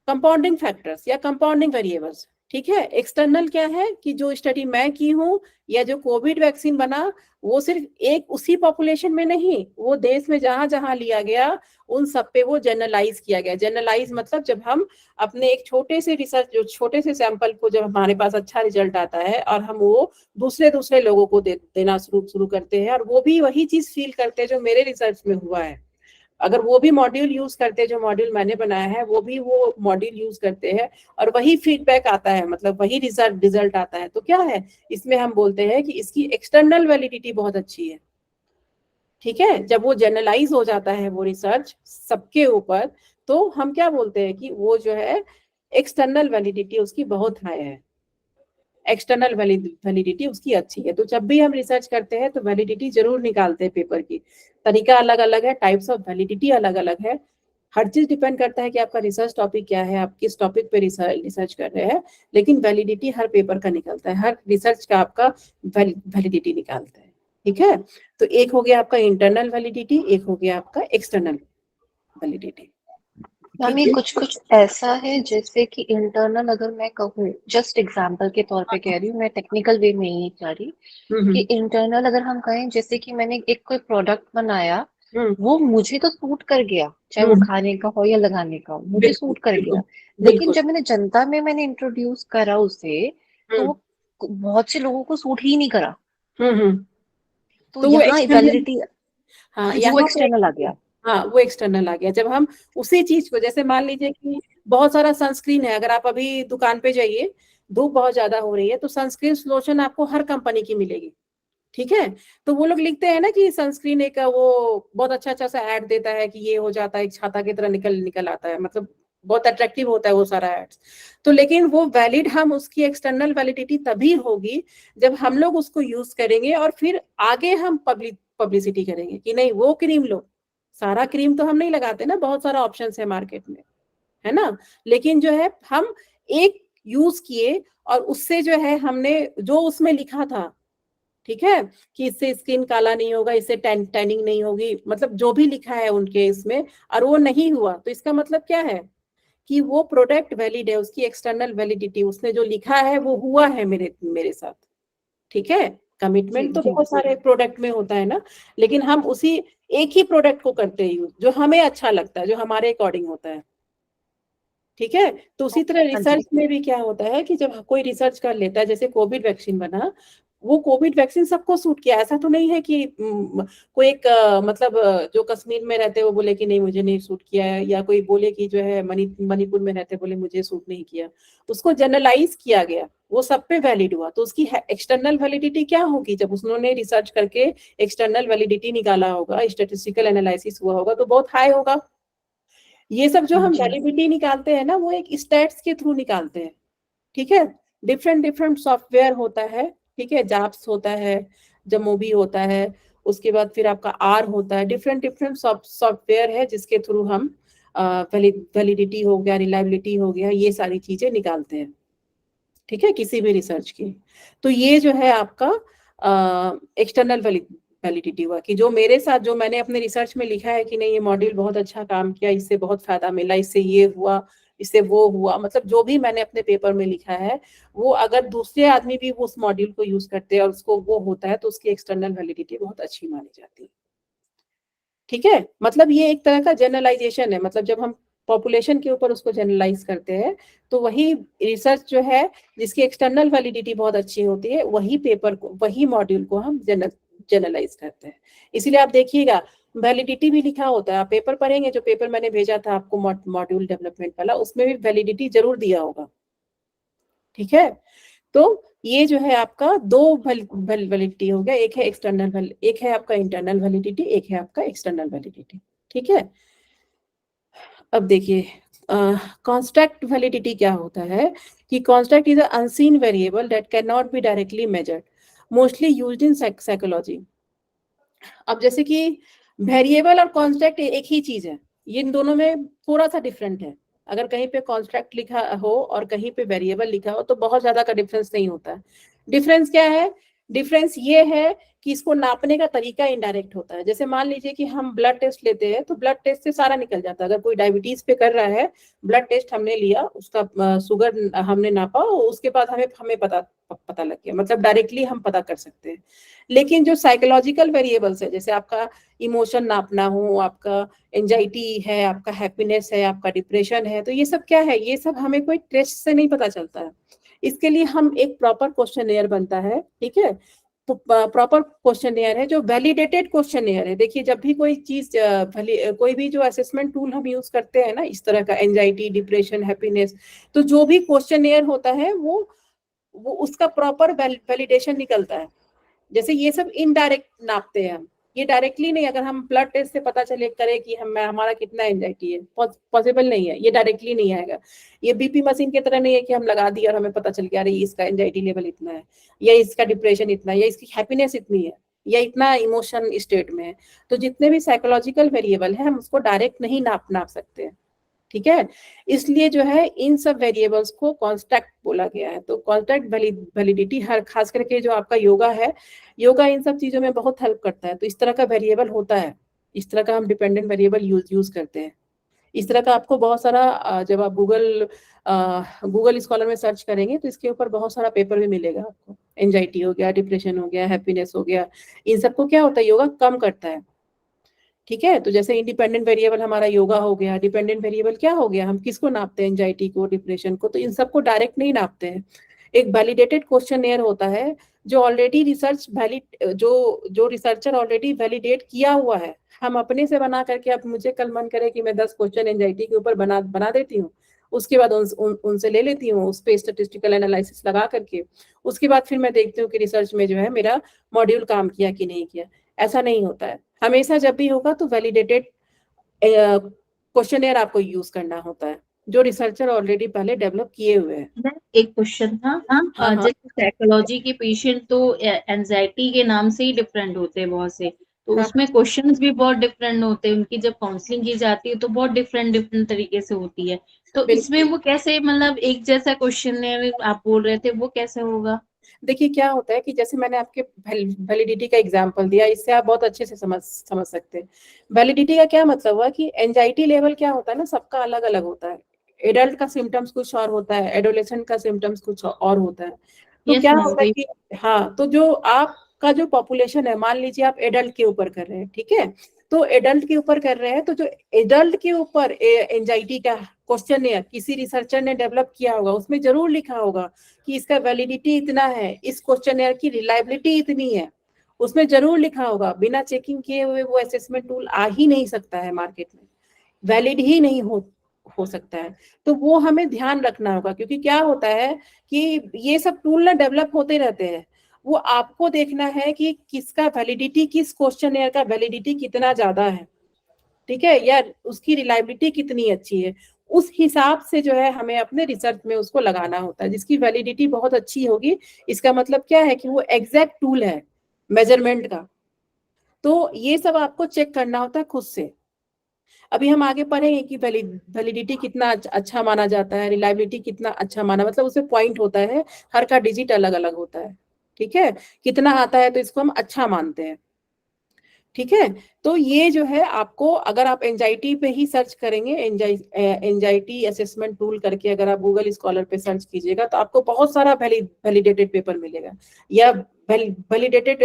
कंपाउंडिंग फैक्टर्स या कंपाउंडिंग वेरिएबल्स। ठीक है, एक्सटर्नल क्या है कि जो स्टडी मैं की हूँ या जो कोविड वैक्सीन बना वो सिर्फ एक उसी पॉपुलेशन में नहीं, वो देश में जहां जहां लिया गया उन सब पे वो जनरलाइज किया गया। जनरलाइज मतलब जब हम अपने एक छोटे से रिसर्च, जो छोटे से सैंपल को जब हमारे पास अच्छा रिजल्ट आता है और हम वो दूसरे लोगों को देना शुरू करते हैं और वो भी वही चीज फील करते हैं जो मेरे रिसर्च में हुआ है, अगर वो भी मॉड्यूल यूज करते हैं, जो मॉड्यूल मैंने बनाया है वो भी वो मॉड्यूल यूज करते हैं और वही फीडबैक आता है, मतलब वही रिजल्ट आता है, तो क्या है इसमें हम बोलते हैं कि इसकी एक्सटर्नल वैलिडिटी बहुत अच्छी है। ठीक है, जब वो जनरलाइज हो जाता है वो रिसर्च सबके ऊपर, तो हम क्या बोलते हैं कि वो जो है एक्सटर्नल वैलिडिटी उसकी बहुत हाई है, एक्सटर्नल वैलिडिटी उसकी अच्छी है। तो जब भी हम रिसर्च करते हैं तो वैलिडिटी जरूर निकालते हैं पेपर की। तरीका अलग अलग है, टाइप्स ऑफ वैलिडिटी अलग अलग है, हर चीज डिपेंड करता है कि आपका रिसर्च टॉपिक क्या है, आप किस टॉपिक पे रिसर्च कर रहे हैं, लेकिन वैलिडिटी हर पेपर का निकलता है, हर रिसर्च का आपका वैलिडिटी निकालता है। ठीक है, तो एक हो गया आपका इंटरनल वैलिडिटी, एक हो गया आपका एक्सटर्नल वैलिडिटी। मैम ये कुछ ऐसा है जैसे कि इंटरनल, अगर मैं कहूँ जस्ट एग्जांपल के तौर पे कह रही हूँ, मैं टेक्निकल वे में नहीं कह रही, कि इंटरनल अगर हम कहें जैसे कि मैंने एक कोई प्रोडक्ट बनाया, वो मुझे तो सूट कर गया, चाहे वो खाने का हो या लगाने का हो, मुझे सूट कर गया, लेकिन जब मैंने जनता में इंट्रोड्यूस करा उसे, तो वो बहुत से लोगों को सूट ही नहीं करा। तो यहाँ वैलिडिटी, हाँ, वो एक्सटर्नल आ गया। हाँ, वो एक्सटर्नल आ गया। जब हम उसी चीज को, जैसे मान लीजिए कि बहुत सारा सनस्क्रीन है, अगर आप अभी दुकान पे जाइए, धूप बहुत ज्यादा हो रही है, तो सनस्क्रीन लोशन आपको हर कंपनी की मिलेगी। ठीक है, तो वो लोग लिखते हैं ना कि सनस्क्रीन एक वो बहुत अच्छा सा ऐड देता है कि ये हो जाता है, एक छाता की तरह निकल आता है, मतलब बहुत अट्रैक्टिव होता है वो सारा एड्स। तो लेकिन वो वैलिड, हम उसकी एक्सटर्नल वैलिडिटी तभी होगी जब हम लोग उसको यूज करेंगे और फिर आगे हम पब्लिसिटी करेंगे कि नहीं वो क्रीम लो। सारा क्रीम तो हम नहीं लगाते ना, बहुत सारा ऑप्शन है मार्केट में, है ना, लेकिन जो है हम एक यूज किए और उससे जो है हमने जो उसमें लिखा था, ठीक है, कि इससे स्किन काला नहीं होगा, इससे टैनिंग नहीं होगी, मतलब जो भी लिखा है उनके इसमें, और वो नहीं हुआ, तो इसका मतलब क्या है कि वो प्रोडक्ट वैलिड है, उसकी एक्सटर्नल वैलिडिटी, उसने जो लिखा है वो हुआ है मेरे साथ। ठीक है, कमिटमेंट तो बहुत सारे प्रोडक्ट में होता है ना, लेकिन हम उसी एक ही प्रोडक्ट को करते हैं यूज जो हमें अच्छा लगता है, जो हमारे अकॉर्डिंग होता है। ठीक है, तो उसी तरह रिसर्च में भी क्या होता है कि जब कोई रिसर्च कर लेता है, जैसे कोविड वैक्सीन बना, वो कोविड वैक्सीन सबको सूट किया, ऐसा तो नहीं है कि कोई एक मतलब जो कश्मीर में रहते वो बोले कि नहीं मुझे नहीं सूट किया है, या कोई बोले कि जो है मणिपुर में रहते बोले मुझे सूट नहीं किया, उसको जनरलाइज किया गया, वो सब पे वैलिड हुआ। तो उसकी एक्सटर्नल वैलिडिटी क्या होगी, जब उन्होंने रिसर्च करके एक्सटर्नल वैलिडिटी निकाला होगा, स्टैटिस्टिकल एनालिसिस हुआ होगा, तो बहुत हाई होगा। ये सब जो हम वैलिडिटी निकालते हैं ना, वो एक स्टैट्स के थ्रू निकालते हैं। ठीक है, डिफरेंट सॉफ्टवेयर होता है, ठीक है, जाप्स होता है, जमोबी होता है, उसके बाद फिर आपका आर होता है, डिफरेंट सॉफ्टवेयर है जिसके थ्रू हम वैलिडिटी हो गया, रिलायबिलिटी हो गया, ये सारी चीजें निकालते हैं। ठीक है, किसी भी रिसर्च की। तो ये जो है आपका एक्सटर्नल वैलिडिटी हुआ कि जो मेरे साथ, जो मैंने अपने रिसर्च में लिखा है कि नहीं ये मॉड्यूल बहुत अच्छा काम किया, इससे बहुत फायदा मिला, इससे ये हुआ, इससे वो हुआ, मतलब जो भी मैंने अपने पेपर में लिखा है वो अगर दूसरे आदमी भी उस मॉड्यूल को यूज करते हैं और उसको वो होता है तो उसकी एक्सटर्नल वैलिडिटी बहुत अच्छी मानी जाती है। ठीक है, मतलब ये एक तरह का जनरलाइजेशन है, मतलब जब हम पॉपुलेशन के ऊपर उसको जनरलाइज करते हैं तो वही रिसर्च जो है जिसकी एक्सटर्नल वैलिडिटी बहुत अच्छी होती है वही पेपर को, वही मॉड्यूल को हम जनरलाइज करते हैं। इसीलिए आप देखिएगा वैलिडिटी भी लिखा होता है, आप पेपर पढ़ेंगे, जो पेपर मैंने भेजा था आपको मॉड्यूल डेवलपमेंट वाला, उसमें भी वैलिडिटी जरूर दिया होगा। ठीक है, तो ये जो है आपका दो वैलिडिटी हो गया, एक है एक्सटर्नल, एक है आपका इंटरनल वैलिडिटी, एक है आपका एक्सटर्नल वैलिडिटी। ठीक है, अब देखिए कॉन्स्ट्रक्ट वैलिडिटी क्या होता है कि construct is a unseen variable that can not be directly measured, mostly used in psychology. अब जैसे कि वेरिएबल और कॉन्स्ट्रक्ट एक ही चीज है, ये इन दोनों में थोड़ा सा डिफरेंट है। अगर कहीं पे कॉन्स्ट्रक्ट लिखा हो और कहीं पे वेरिएबल लिखा हो तो बहुत ज्यादा का डिफरेंस नहीं होता है। डिफरेंस क्या है? डिफरेंस ये है कि इसको नापने का तरीका इनडायरेक्ट होता है। जैसे मान लीजिए कि हम ब्लड टेस्ट लेते हैं तो ब्लड टेस्ट से सारा निकल जाता है। अगर कोई डायबिटीज पे कर रहा है, ब्लड टेस्ट हमने लिया, उसका शुगर हमने नापा, उसके बाद हमें पता लग गया, मतलब डायरेक्टली हम पता कर सकते हैं। लेकिन जो साइकोलॉजिकल वेरिएबल्स है, जैसे आपका इमोशन नापना हो, आपका एंजाइटी है, आपका हैप्पीनेस है, आपका डिप्रेशन है, तो ये सब क्या है? ये सब हमें कोई टेस्ट से नहीं पता चलता है। इसके लिए हम एक प्रॉपर क्वेश्चनेयर बनता है। ठीक है, तो प्रॉपर क्वेश्चनेयर है जो वैलिडेटेड क्वेश्चनेयर है। देखिए जब भी कोई चीज कोई भी जो असेसमेंट टूल हम यूज करते हैं ना, इस तरह का एंजाइटी, डिप्रेशन, हैप्पीनेस, तो जो भी क्वेश्चनेयर होता है वो उसका प्रॉपर वैलिडेशन निकलता है। जैसे ये सब इनडायरेक्ट नापते हैं हम, ये डायरेक्टली नहीं। अगर हम ब्लड टेस्ट से पता चले करें कि हमारा कितना एंजाइटी है, पॉसिबल नहीं है, ये डायरेक्टली नहीं आएगा। ये बीपी मशीन की तरह नहीं है कि हम लगा दिए और हमें पता चल गया अरे इसका एंजाइटी लेवल इतना है, या इसका डिप्रेशन इतना है, या इसकी हैप्पीनेस इतनी है, या इतना इमोशन स्टेट में है। तो जितने भी साइकोलॉजिकल वेरिएबल है हम उसको डायरेक्ट नहीं नाप सकते हैं। ठीक है, इसलिए जो है इन सब वेरिएबल्स को कॉन्स्ट्रक्ट बोला गया है। तो कॉन्स्ट्रक्ट वैलिडिटी हर, खास करके जो आपका योगा है, योगा इन सब चीजों में बहुत हेल्प करता है। तो इस तरह का वेरिएबल होता है, इस तरह का हम डिपेंडेंट वेरिएबल यूज करते हैं। इस तरह का आपको बहुत सारा, जब आप गूगल स्कॉलर में सर्च करेंगे तो इसके ऊपर बहुत सारा पेपर भी मिलेगा आपको। एंजाइटी हो गया, डिप्रेशन हो गया, हैप्पीनेस हो गया, इन सबको क्या होता है, योगा कम करता है। ठीक है, तो जैसे इंडिपेंडेंट वेरिएबल हमारा योगा हो गया, डिपेंडेंट वेरिएबल क्या हो गया, हम किसको नापते हैं? एंजाइटी को, डिप्रेशन को। तो इन सबको डायरेक्ट नहीं नापते हैं। एक वैलिडेटेड क्वेश्चनेयर होता है जो ऑलरेडी रिसर्च वैलिड, जो रिसर्चर ऑलरेडी वैलिडेट किया हुआ है। हम अपने से बना करके, अब मुझे कल मन करे कि मैं 10 क्वेश्चन एंजाइटी के ऊपर बना देती हूँ, उसके बाद उनसे ले लेती हूँ, उस पर स्टेटिस्टिकल एनालिसिस लगा करके, उसके बाद फिर मैं देखती हूँ कि रिसर्च में जो है मेरा मॉड्यूल काम किया कि नहीं किया। ऐसा नहीं होता है। हमेशा जब भी होगा तो वैलिडेटेड क्वेश्चनेयर आपको यूज करना होता है, जो रिसर्चर ऑलरेडी पहले डेवलप किए हुए हैं। एक क्वेश्चन था, हाँ। जैसे साइकोलॉजी के पेशेंट तो एंजाइटी के नाम से ही डिफरेंट होते हैं बहुत से, तो हाँ। उसमें क्वेश्चंस भी बहुत डिफरेंट होते हैं। उनकी जब काउंसलिंग की जाती है तो बहुत डिफरेंट तरीके से होती है। तो इसमें वो कैसे, मतलब एक जैसा क्वेश्चन आप बोल रहे थे, वो कैसे होगा? देखिए क्या होता है कि जैसे मैंने आपके वैलिडिटी का एग्जांपल दिया, इससे आप बहुत अच्छे से समझ सकते हैं। वैलिडिटी का क्या मतलब हुआ कि एंजाइटी लेवल क्या होता है ना, सबका अलग अलग होता है। एडल्ट का सिम्टम्स कुछ और होता है, एडोलेसेंट का सिम्टम्स कुछ और होता है। तो यस क्या मैम, होता है कि हाँ, तो जो आपका जो पॉपुलेशन है, मान लीजिए आप एडल्ट के ऊपर कर रहे हैं, ठीक है, तो एडल्ट के ऊपर कर रहे हैं, तो जो एडल्ट के ऊपर एंजाइटी का क्वेश्चन है किसी रिसर्चर ने डेवलप किया होगा, उसमें जरूर लिखा होगा कि इसका वैलिडिटी इतना है, इस क्वेश्चनेयर की रिलायबिलिटी इतनी है, उसमें जरूर लिखा होगा। बिना चेकिंग किए हुए वो असेसमेंट टूल आ ही नहीं सकता है मार्केट में, वैलिड ही नहीं हो सकता है। तो वो हमें ध्यान रखना होगा, क्योंकि क्या होता है कि ये सब टूल ना डेवलप होते रहते हैं। वो आपको देखना है कि किसका वैलिडिटी, किस क्वेश्चनेयर का वैलिडिटी कितना ज्यादा है, ठीक है, या उसकी रिलायबिलिटी कितनी अच्छी है। उस हिसाब से जो है हमें अपने रिसर्च में उसको लगाना होता है। जिसकी वैलिडिटी बहुत अच्छी होगी, इसका मतलब क्या है कि वो एग्जैक्ट टूल है मेजरमेंट का। तो ये सब आपको चेक करना होता है खुद से। अभी हम आगे पढ़ेंगे कि वैलिडिटी कितना अच्छा माना जाता है, रिलायबिलिटी कितना अच्छा माना, मतलब उसमें पॉइंट होता है, हर का डिजिट अलग अलग होता है। ठीक है, कितना आता है तो इसको हम अच्छा मानते हैं। ठीक है। तो ये जो है आपको, अगर आप एंजाइटी पे ही सर्च करेंगे, एंजाइटी असेसमेंट टूल करके अगर आप गूगल स्कॉलर पे सर्च कीजिएगा तो आपको बहुत सारा वैलिडेटेड पेपर मिलेगा, या validated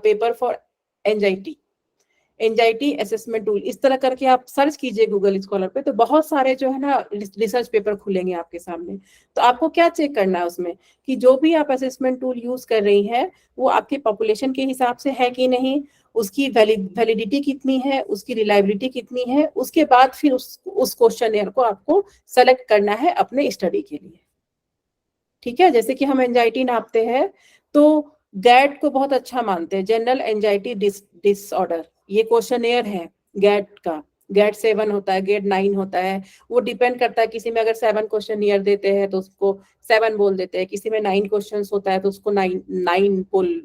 paper for anxiety assessment tool, इस तरह करके आप सर्च कीजिए गूगल स्कॉलर पे, तो बहुत सारे जो है ना रिसर्च पेपर खुलेंगे आपके सामने। तो आपको क्या चेक करना है उसमें, कि जो भी आप असेसमेंट टूल यूज कर रही है वो आपके पॉपुलेशन के हिसाब से है कि नहीं, उसकी वैलिडिटी कितनी है, उसकी रिलायबिलिटी कितनी है, उसके बाद फिर उस क्वेश्चनएयर को आपको सेलेक्ट करना है अपने स्टडी के लिए। ठीक है। जैसे कि हम एंजाइटी नापते हैं तो गैट को बहुत अच्छा मानते हैं, जनरल एंजाइटी डिसऑर्डर, ये क्वेश्चनएयर है गैट का। गैट 7 होता है, गेट 9 होता है, वो डिपेंड करता है, किसी में अगर 7 क्वेश्चनएयर देते हैं तो उसको 7 बोल देते हैं, किसी में 9 क्वेश्चन होता है तो उसको 9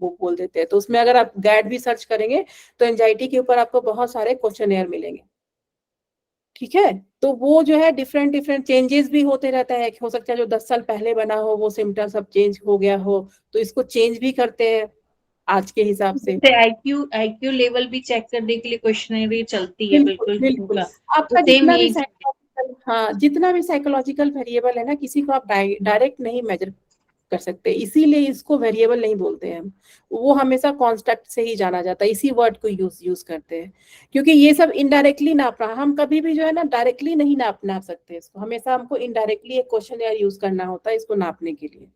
बोल देते हैं। तो उसमें अगर आप गैट भी सर्च करेंगे तो एंजाइटी के ऊपर आपको बहुत सारे क्वेश्चनएयर मिलेंगे। ठीक है। तो वो जो है डिफरेंट चेंजेस भी होते रहता है, हो सकता है जो 10 साल पहले बना हो वो सिम्टम्स सब चेंज हो गया हो, तो इसको चेंज भी करते हैं आज के हिसाब से। जैसे आईक्यू लेवल भी चेक करने के लिए क्वेश्चनरी चलती है, बिल्कुल बिल्कुल। तो आपका सेम जितना भी यही साइकोलॉजिकल, हाँ, जितना भी साइकोलॉजिकल वेरिएबल है ना, किसी को आप डायरेक्ट नहीं मेजर कर सकते, इसीलिए इसको वेरिएबल नहीं बोलते हैं हम, वो हमेशा कॉन्स्टेंट से ही जाना जाता है, इसी वर्ड को यूज करते हैं, क्योंकि ये सब इनडायरेक्टली नापना, हम कभी भी जो है ना डायरेक्टली नहीं नाप सकते इसको, हमेशा हमको इनडायरेक्टली एक क्वेश्चनएयर यूज करना होता है इसको नापने के लिए।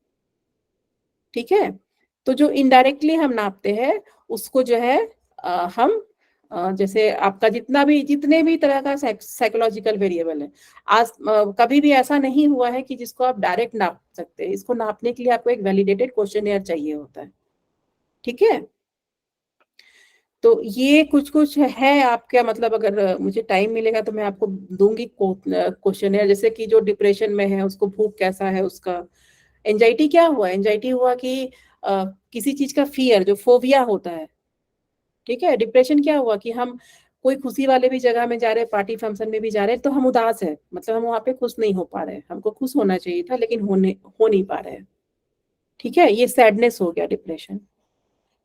ठीक है। तो जो इनडायरेक्टली हम नापते हैं उसको जो है हम जैसे आपका जितने भी तरह का साइकोलॉजिकल वेरिएबल है, आज कभी भी ऐसा नहीं हुआ है कि जिसको आप डायरेक्ट नाप सकते हैं, इसको नापने के लिए आपको एक वैलिडेटेड क्वेश्चनएयर चाहिए होता है। ठीक है। तो ये कुछ है आपका, मतलब अगर मुझे टाइम मिलेगा तो मैं आपको दूंगी क्वेश्चनएयर, जैसे कि जो डिप्रेशन में है उसको भूख कैसा है उसका, एंजाइटी क्या हुआ, एंजाइटी हुआ कि किसी चीज का फियर, जो फोबिया होता है। ठीक है। डिप्रेशन क्या हुआ कि हम कोई खुशी वाले भी जगह में जा रहे हैं, पार्टी फंक्शन में भी जा रहे हैं, तो हम उदास है, मतलब हम वहां पे खुश नहीं हो पा रहे हैं, हमको खुश होना चाहिए था लेकिन हो नहीं पा रहे हैं। ठीक है। ये सैडनेस हो गया डिप्रेशन।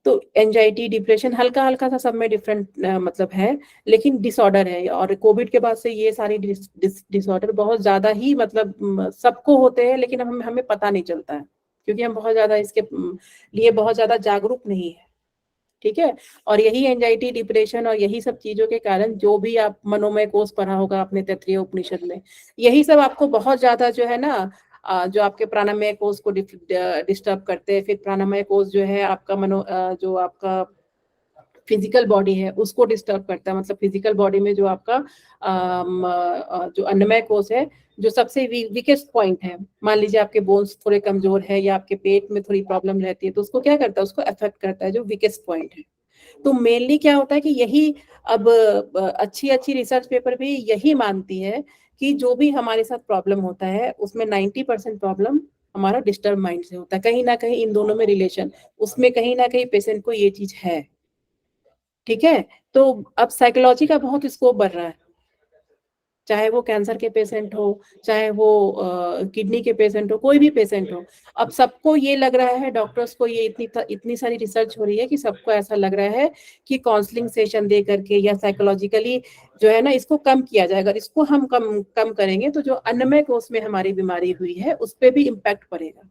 तो एंजाइटी डिप्रेशन हल्का हल्का सा सब में डिफरेंट मतलब है, लेकिन डिसऑर्डर है, और कोविड के बाद से ये सारी डिसऑर्डर बहुत ज्यादा ही मतलब सबको होते हैं, लेकिन हमें पता नहीं चलता है, क्योंकि हम बहुत ज्यादा इसके लिए बहुत ज्यादा जागरूक नहीं है। ठीक है। और यही एंजाइटी डिप्रेशन और यही सब चीजों के कारण, जो भी आप मनोमय कोश पढ़ा होगा अपने तैत्तिरीय उपनिषद में, यही सब आपको बहुत ज्यादा जो है ना जो आपके प्राणमय कोश को डिस्टर्ब करते हैं, फिर प्राणमय कोश जो है आपका जो आपका फिजिकल बॉडी है उसको डिस्टर्ब करता है, मतलब फिजिकल बॉडी में जो आपका जो अन्नमय कोश है, जो सबसे वीकेस्ट पॉइंट है, मान लीजिए आपके बोन्स थोड़े कमजोर है या आपके पेट में थोड़ी प्रॉब्लम रहती है, तो उसको क्या करता है, उसको अफेक्ट करता है, जो वीकेस्ट पॉइंट है। तो मेनली क्या होता है कि यही अब अच्छी अच्छी रिसर्च पेपर भी यही मानती है कि जो भी हमारे साथ प्रॉब्लम होता है उसमें 90% प्रॉब्लम हमारा डिस्टर्ब माइंड से होता है, कहीं ना कहीं इन दोनों में रिलेशन, उसमें कहीं ना कहीं पेशेंट को ये चीज है। ठीक है। तो अब साइकोलॉजी का बहुत स्कोप बढ़ रहा है, चाहे वो कैंसर के पेशेंट हो, चाहे वो किडनी के पेशेंट हो, कोई भी पेशेंट हो, अब सबको ये लग रहा है, डॉक्टर्स को ये इतनी सारी रिसर्च हो रही है कि सबको ऐसा लग रहा है कि काउंसलिंग सेशन दे करके या साइकोलॉजिकली जो है ना इसको कम किया जाए, अगर इसको हम कम करेंगे तो जो अन्नमय कोश में हमारी बीमारी हुई है उस पर भी इम्पैक्ट पड़ेगा।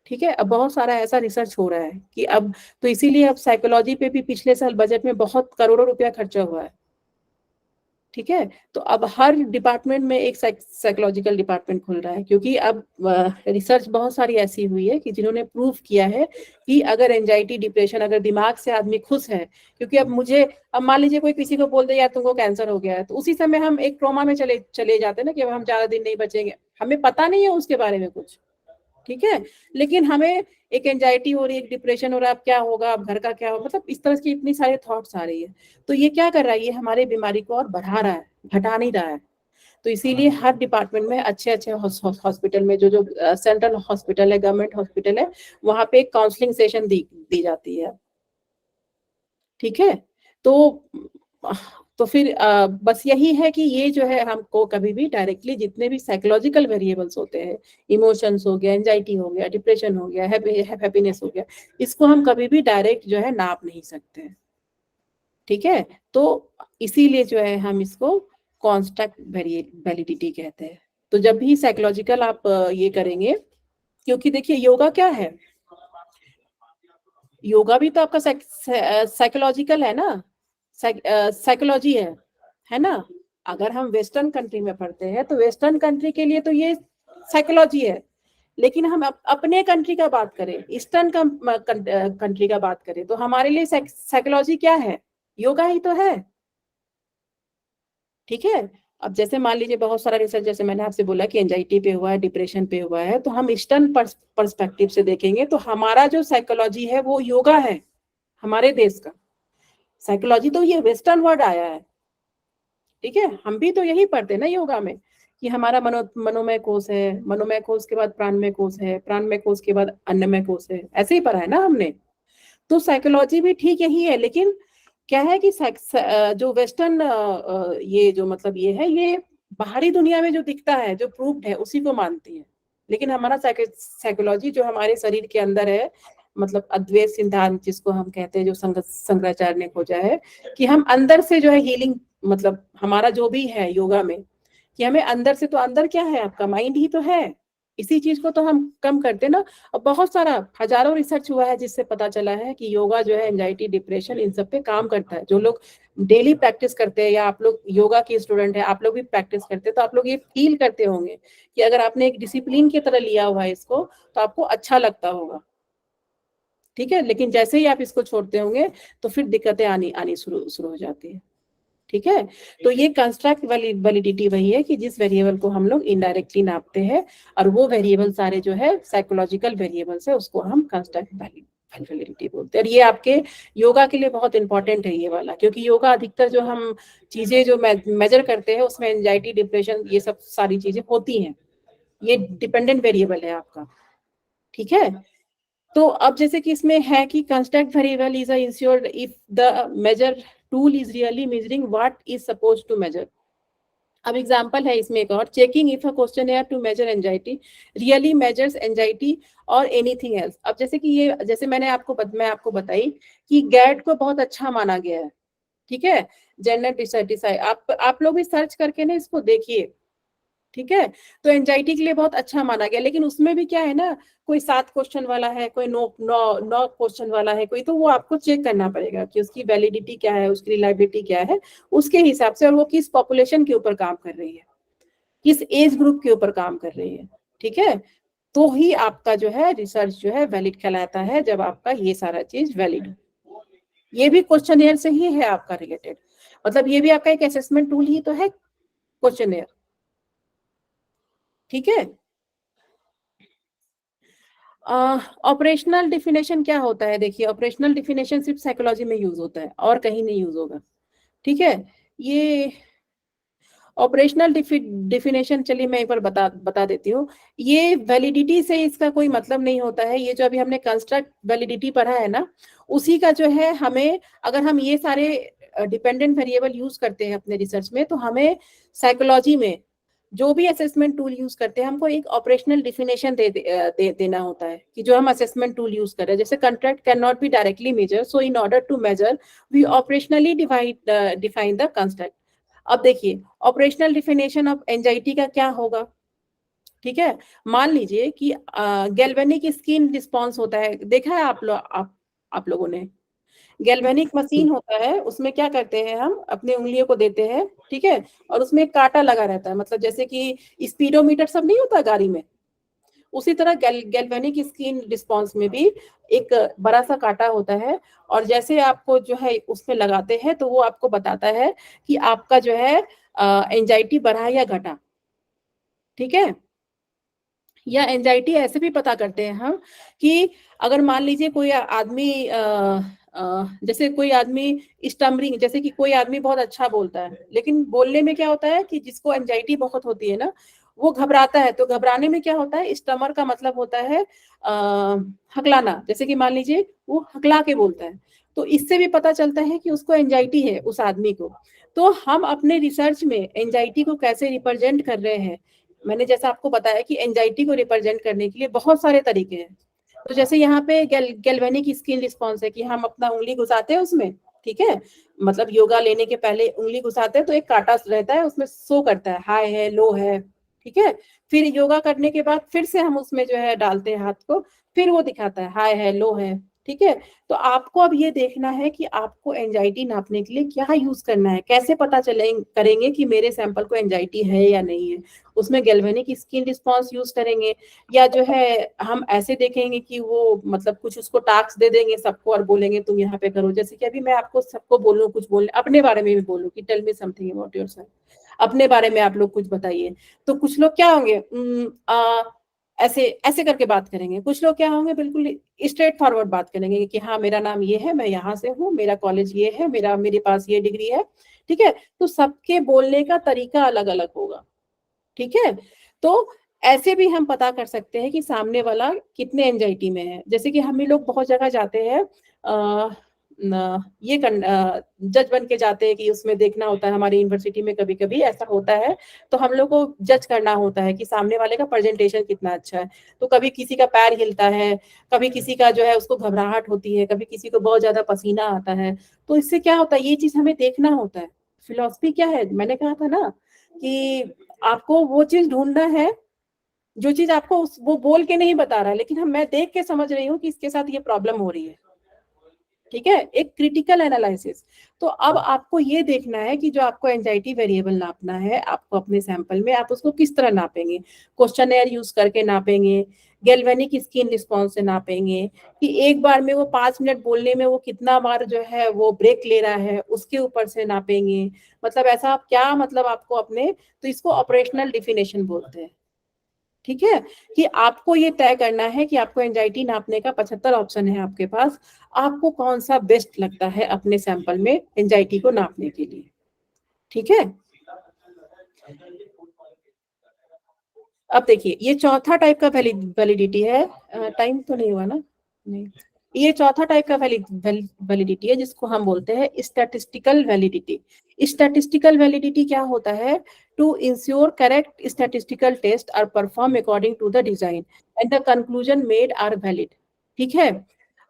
ठीक है। अब बहुत सारा ऐसा रिसर्च हो रहा है कि अब, तो इसीलिए अब साइकोलॉजी पे भी पिछले साल बजट में बहुत करोड़ों रुपया खर्चा हुआ है। ठीक है। तो अब हर डिपार्टमेंट में एक साइकोलॉजिकल डिपार्टमेंट खुल रहा है, क्योंकि अब रिसर्च बहुत सारी ऐसी हुई है कि जिन्होंने प्रूव किया है कि अगर एंजाइटी डिप्रेशन, अगर दिमाग से आदमी खुश है, क्योंकि अब मान लीजिए कोई किसी को बोल दे यार तुमको कैंसर हो गया है, तो उसी समय हम एक ट्रॉमा में चले जाते हैं ना कि अब हम ज्यादा दिन नहीं बचेंगे, हमें पता नहीं है उसके बारे में कुछ। ठीक है। लेकिन हमें एक एंजाइटी हो रही है, एक डिप्रेशन हो रहा है, अब क्या होगा, अब घर का क्या होगा, मतलब इस तरह की इतनी सारे थॉट्स आ रही है, तो ये क्या कर रहा है, ये हमारी बीमारी को और बढ़ा रहा है, घटा नहीं रहा है। तो इसीलिए हर डिपार्टमेंट में अच्छे हॉस्पिटल में जो सेंट्रल हॉस्पिटल है, गवर्नमेंट हॉस्पिटल है, वहां पे एक काउंसलिंग सेशन दी जाती है। ठीक है। तो फिर बस यही है कि ये जो है हमको कभी भी डायरेक्टली जितने भी साइकोलॉजिकल वेरिएबल्स होते हैं, इमोशंस हो गया, एंजाइटी हो गया, डिप्रेशन हो गया, हैप्पीनेस हो गया, इसको हम कभी भी डायरेक्ट जो है नाप नहीं सकते हैं। ठीक है, तो इसीलिए जो है हम इसको कांस्टेंट वैलिडिटी कहते हैं। तो जब भी साइकोलॉजिकल आप ये करेंगे, क्योंकि देखिए योगा क्या है, योगा भी तो आपका साइकोलॉजिकल है ना, साइकोलॉजी है ना। अगर हम वेस्टर्न कंट्री में पढ़ते हैं तो वेस्टर्न कंट्री के लिए तो ये साइकोलॉजी है, लेकिन हम अपने कंट्री का बात करें, ईस्टर्न कंट्री का बात करें, तो हमारे लिए साइकोलॉजी क्या है, योगा ही तो है। ठीक है, अब जैसे मान लीजिए बहुत सारा रिसर्च, जैसे मैंने आपसे बोला कि एंजाइटी पे हुआ है, डिप्रेशन पे हुआ है, तो हम ईस्टर्न पर्सपेक्टिव से देखेंगे तो हमारा जो साइकोलॉजी है वो योगा है, हमारे देश का। साइकोलॉजी तो ये वेस्टर्न वर्ड आया है, ठीक है, हम भी तो यही पढ़ते हैं ना योगा में कि हमारा मनोमय कोश है, मनोमय कोश के बाद प्राणमय कोश है, प्राणमय कोश के बाद अन्नमय कोश है, ऐसे ही पढ़ा है ना हमने। तो साइकोलॉजी भी ठीक यही है, लेकिन क्या है कि जो वेस्टर्न ये जो मतलब ये है, ये बाहरी दुनिया में जो दिखता है, जो प्रूव्ड है, उसी को मानती है। लेकिन हमारा साइकोलॉजी जो हमारे शरीर के अंदर है, मतलब अद्वैत सिद्धांत जिसको हम कहते हैं, जो शंकराचार्य ने खोजा है कि हम अंदर से जो है हीलिंग, मतलब हमारा जो भी है योगा में कि हमें अंदर से, तो अंदर क्या है, आपका माइंड ही तो है, इसी चीज को तो हम कम करते ना। और बहुत सारा हजारों रिसर्च हुआ है जिससे पता चला है कि योगा जो है एंजाइटी, डिप्रेशन, इन सब पे काम करता है। जो लोग डेली प्रैक्टिस करते हैं, या आप लोग योगा के स्टूडेंट हैं, आप लोग भी प्रैक्टिस करते हैं, तो आप लोग ये फील करते होंगे कि अगर आपने एक डिसिप्लिन की तरह लिया हुआ है इसको, तो आपको अच्छा लगता होगा। ठीक है, लेकिन जैसे ही आप इसको छोड़ते होंगे तो फिर दिक्कतें आनी शुरू हो जाती है। ठीक है, तो ये कंस्ट्रक्ट वैलिडिटी वही है कि जिस वेरिएबल को हम लोग इनडायरेक्टली नापते हैं, और वो वेरिएबल सारे जो है साइकोलॉजिकल वेरिएबल्स है, उसको हम कंस्ट्रक्ट वैलिडिटी बोलते हैं। और ये आपके योगा के लिए बहुत इंपॉर्टेंट है ये वाला, क्योंकि योगा अधिकतर जो हम चीजें जो मेजर करते हैं उसमें एंजाइटी, डिप्रेशन, ये सब सारी चीजें होती हैं, ये डिपेंडेंट वेरिएबल है आपका। ठीक है, तो अब जैसे कि इसमें है कि construct variable is ensured if the measure tool is really measuring what is suppose to measure. अब एग्जांपल है इसमें एक और, चेकिंग इफ अ क्वेश्चन है to measure anxiety really measures anxiety और एनीथिंग एल्स। अब जैसे कि ये, जैसे मैं आपको बताई कि गैट को बहुत अच्छा माना गया है, ठीक है, जेंडर डिसैटिस्फाइड, आप लोग भी सर्च करके ना इसको देखिए। ठीक है, तो एंजाइटी के लिए बहुत अच्छा माना गया, लेकिन उसमें भी क्या है ना, कोई 7 क्वेश्चन वाला है, कोई 9 क्वेश्चन वाला है कोई, तो वो आपको चेक करना पड़ेगा कि उसकी वैलिडिटी क्या है, उसकी रिलायबिलिटी क्या है, उसके हिसाब से, और वो किस पॉपुलेशन के ऊपर काम कर रही है, किस एज ग्रुप के ऊपर काम कर रही है। ठीक है, तो ही आपका जो है रिसर्च जो है वैलिड कहलाता है, जब आपका ये सारा चीज वैलिड। ये भी क्वेश्चनियर से ही है आपका रिलेटेड, मतलब ये भी आपका एक असेसमेंट टूल ही तो है क्वेश्चनियर। ठीक है, ऑपरेशनल डिफिनेशन क्या होता है, देखिए ऑपरेशनल डिफिनेशन सिर्फ साइकोलॉजी में यूज होता है और कहीं नहीं यूज होगा। ठीक है, ये ऑपरेशनल डिफिनेशन, चलिए मैं एक बार बता देती हूँ। ये वैलिडिटी से इसका कोई मतलब नहीं होता है, ये जो अभी हमने कंस्ट्रक्ट वैलिडिटी पढ़ा है ना, उसी का जो है हमें, अगर हम ये सारे डिपेंडेंट वेरिएबल यूज करते हैं अपने रिसर्च में, तो हमें साइकोलॉजी में जो भी असेसमेंट टूल यूज करते हैं, हमको एक ऑपरेशनल डिफिनेशन देना होता है कि जो हम असेसमेंट टूल यूज कर रहे हैं। जैसे construct can not be directly measure, so in order to measure we operationally define the construct. अब देखिए ऑपरेशनल डिफिनेशन ऑफ एंजाइटी का क्या होगा। ठीक है, मान लीजिए कि गैल्वेनिक स्किन रिस्पॉन्स होता है, देखा है आप लोगों ने, गैल्वेनिक मशीन होता है, उसमें क्या करते हैं, हम अपने उंगलियों को देते हैं, ठीक है, और उसमें एक कांटा लगा रहता है, मतलब जैसे कि स्पीडोमीटर सब नहीं होता गाड़ी में, उसी तरह गैल्वेनिक स्किन रिस्पॉन्स में भी एक बड़ा सा कांटा होता है, और जैसे आपको जो है उसमें लगाते हैं तो वो आपको बताता है कि आपका जो है एंजाइटी बढ़ा या घटा। ठीक है, या एंजाइटी ऐसे भी पता करते हैं हम कि अगर मान लीजिए कोई आदमी जैसे कोई आदमी स्टमरिंग, जैसे कि कोई आदमी बहुत अच्छा बोलता है, लेकिन बोलने में क्या होता है कि जिसको एंजाइटी बहुत होती है ना, वो घबराता है, तो घबराने में क्या होता है, स्टमर का मतलब होता है हकलाना, जैसे कि मान लीजिए वो हकला के बोलता है, तो इससे भी पता चलता है कि उसको एंजाइटी है उस आदमी को। तो हम अपने रिसर्च में एंजाइटी को कैसे रिप्रेजेंट कर रहे हैं, मैंने जैसा आपको बताया कि एंजाइटी को रिप्रेजेंट करने के लिए बहुत सारे तरीके हैं। तो जैसे यहाँ पे गैल्वेनिक स्किन रिस्पॉन्स है कि हम अपना उंगली घुसाते हैं उसमें, ठीक है, मतलब योगा लेने के पहले उंगली घुसाते हैं तो एक कांटा रहता है, उसमें शो करता है हाई है लो है, ठीक है। फिर योगा करने के बाद फिर से हम उसमें जो है डालते हैं हाथ को, फिर वो दिखाता है हाई है लो है, ठीक है। तो आपको अब ये देखना है कि आपको एंजाइटी नापने के लिए क्या यूज करना है, कैसे पता चले करेंगे कि मेरे सैंपल को एंजाइटी है या नहीं है। उसमें गैल्वेनिक स्किन रिस्पॉन्स यूज करेंगे, या जो है हम ऐसे देखेंगे कि वो मतलब कुछ उसको टास्क दे देंगे सबको और बोलेंगे तुम यहाँ पे करो। जैसे कि अभी मैं आपको सबको बोलूँ, कुछ बोलने अपने बारे में भी बोलूँ कि tell me something about yourself, अपने बारे में आप लोग कुछ बताइए। तो कुछ लोग क्या होंगे, ऐसे ऐसे करके बात करेंगे, कुछ लोग क्या होंगे बिल्कुल स्ट्रेट फॉरवर्ड बात करेंगे कि हाँ मेरा नाम ये है, मैं यहाँ से हूँ, मेरा कॉलेज ये है, मेरे पास ये डिग्री है, ठीक है। तो सबके बोलने का तरीका अलग अलग होगा, ठीक है। तो ऐसे भी हम पता कर सकते हैं कि सामने वाला कितने एंजाइटी में है। जैसे कि हम ही लोग बहुत जगह जाते हैं, ये जज बन के जाते हैं कि उसमें देखना होता है, हमारी यूनिवर्सिटी में कभी कभी ऐसा होता है, तो हम लोग को जज करना होता है कि सामने वाले का प्रेजेंटेशन कितना अच्छा है। तो कभी किसी का पैर हिलता है, कभी किसी का जो है उसको घबराहट होती है, कभी किसी को बहुत ज्यादा पसीना आता है। तो इससे क्या होता है, ये चीज हमें देखना होता है। फिलॉसफी क्या है, मैंने कहा था ना कि आपको वो चीज ढूंढना है जो चीज आपको वो बोल के नहीं बता रहा है, लेकिन मैं देख के समझ रही हूँ कि इसके साथ ये प्रॉब्लम हो रही है, ठीक है, एक क्रिटिकल एनालिसिस। तो अब आपको ये देखना है कि जो आपको एंजाइटी वेरिएबल नापना है आपको अपने सैंपल में, आप उसको किस तरह नापेंगे। क्वेश्चनएयर यूज करके नापेंगे, गैल्वेनिक स्किन रिस्पॉन्स से नापेंगे, कि एक बार में वो 5 मिनट बोलने में वो कितना बार जो है वो ब्रेक ले रहा है, उसके ऊपर से नापेंगे। मतलब ऐसा आप क्या, मतलब आपको अपने, तो इसको ऑपरेशनल डिफिनेशन बोलते हैं, ठीक है। कि आपको ये तय करना है कि आपको एंजाइटी नापने का 75 ऑप्शन है आपके पास, आपको कौन सा बेस्ट लगता है अपने सैंपल में एंजाइटी को नापने के लिए, ठीक है। अब देखिए ये चौथा टाइप का वैलिडिटी है, टाइम तो नहीं हुआ ना, नहीं, ये चौथा टाइप का वैलिडिटी है जिसको हम बोलते हैं स्टैटिस्टिकल वैलिडिटी। स्टैटिस्टिकल वैलिडिटी क्या होता है, to ensure correct statistical test are perform according to the design and the conclusion made are valid, ठीक है।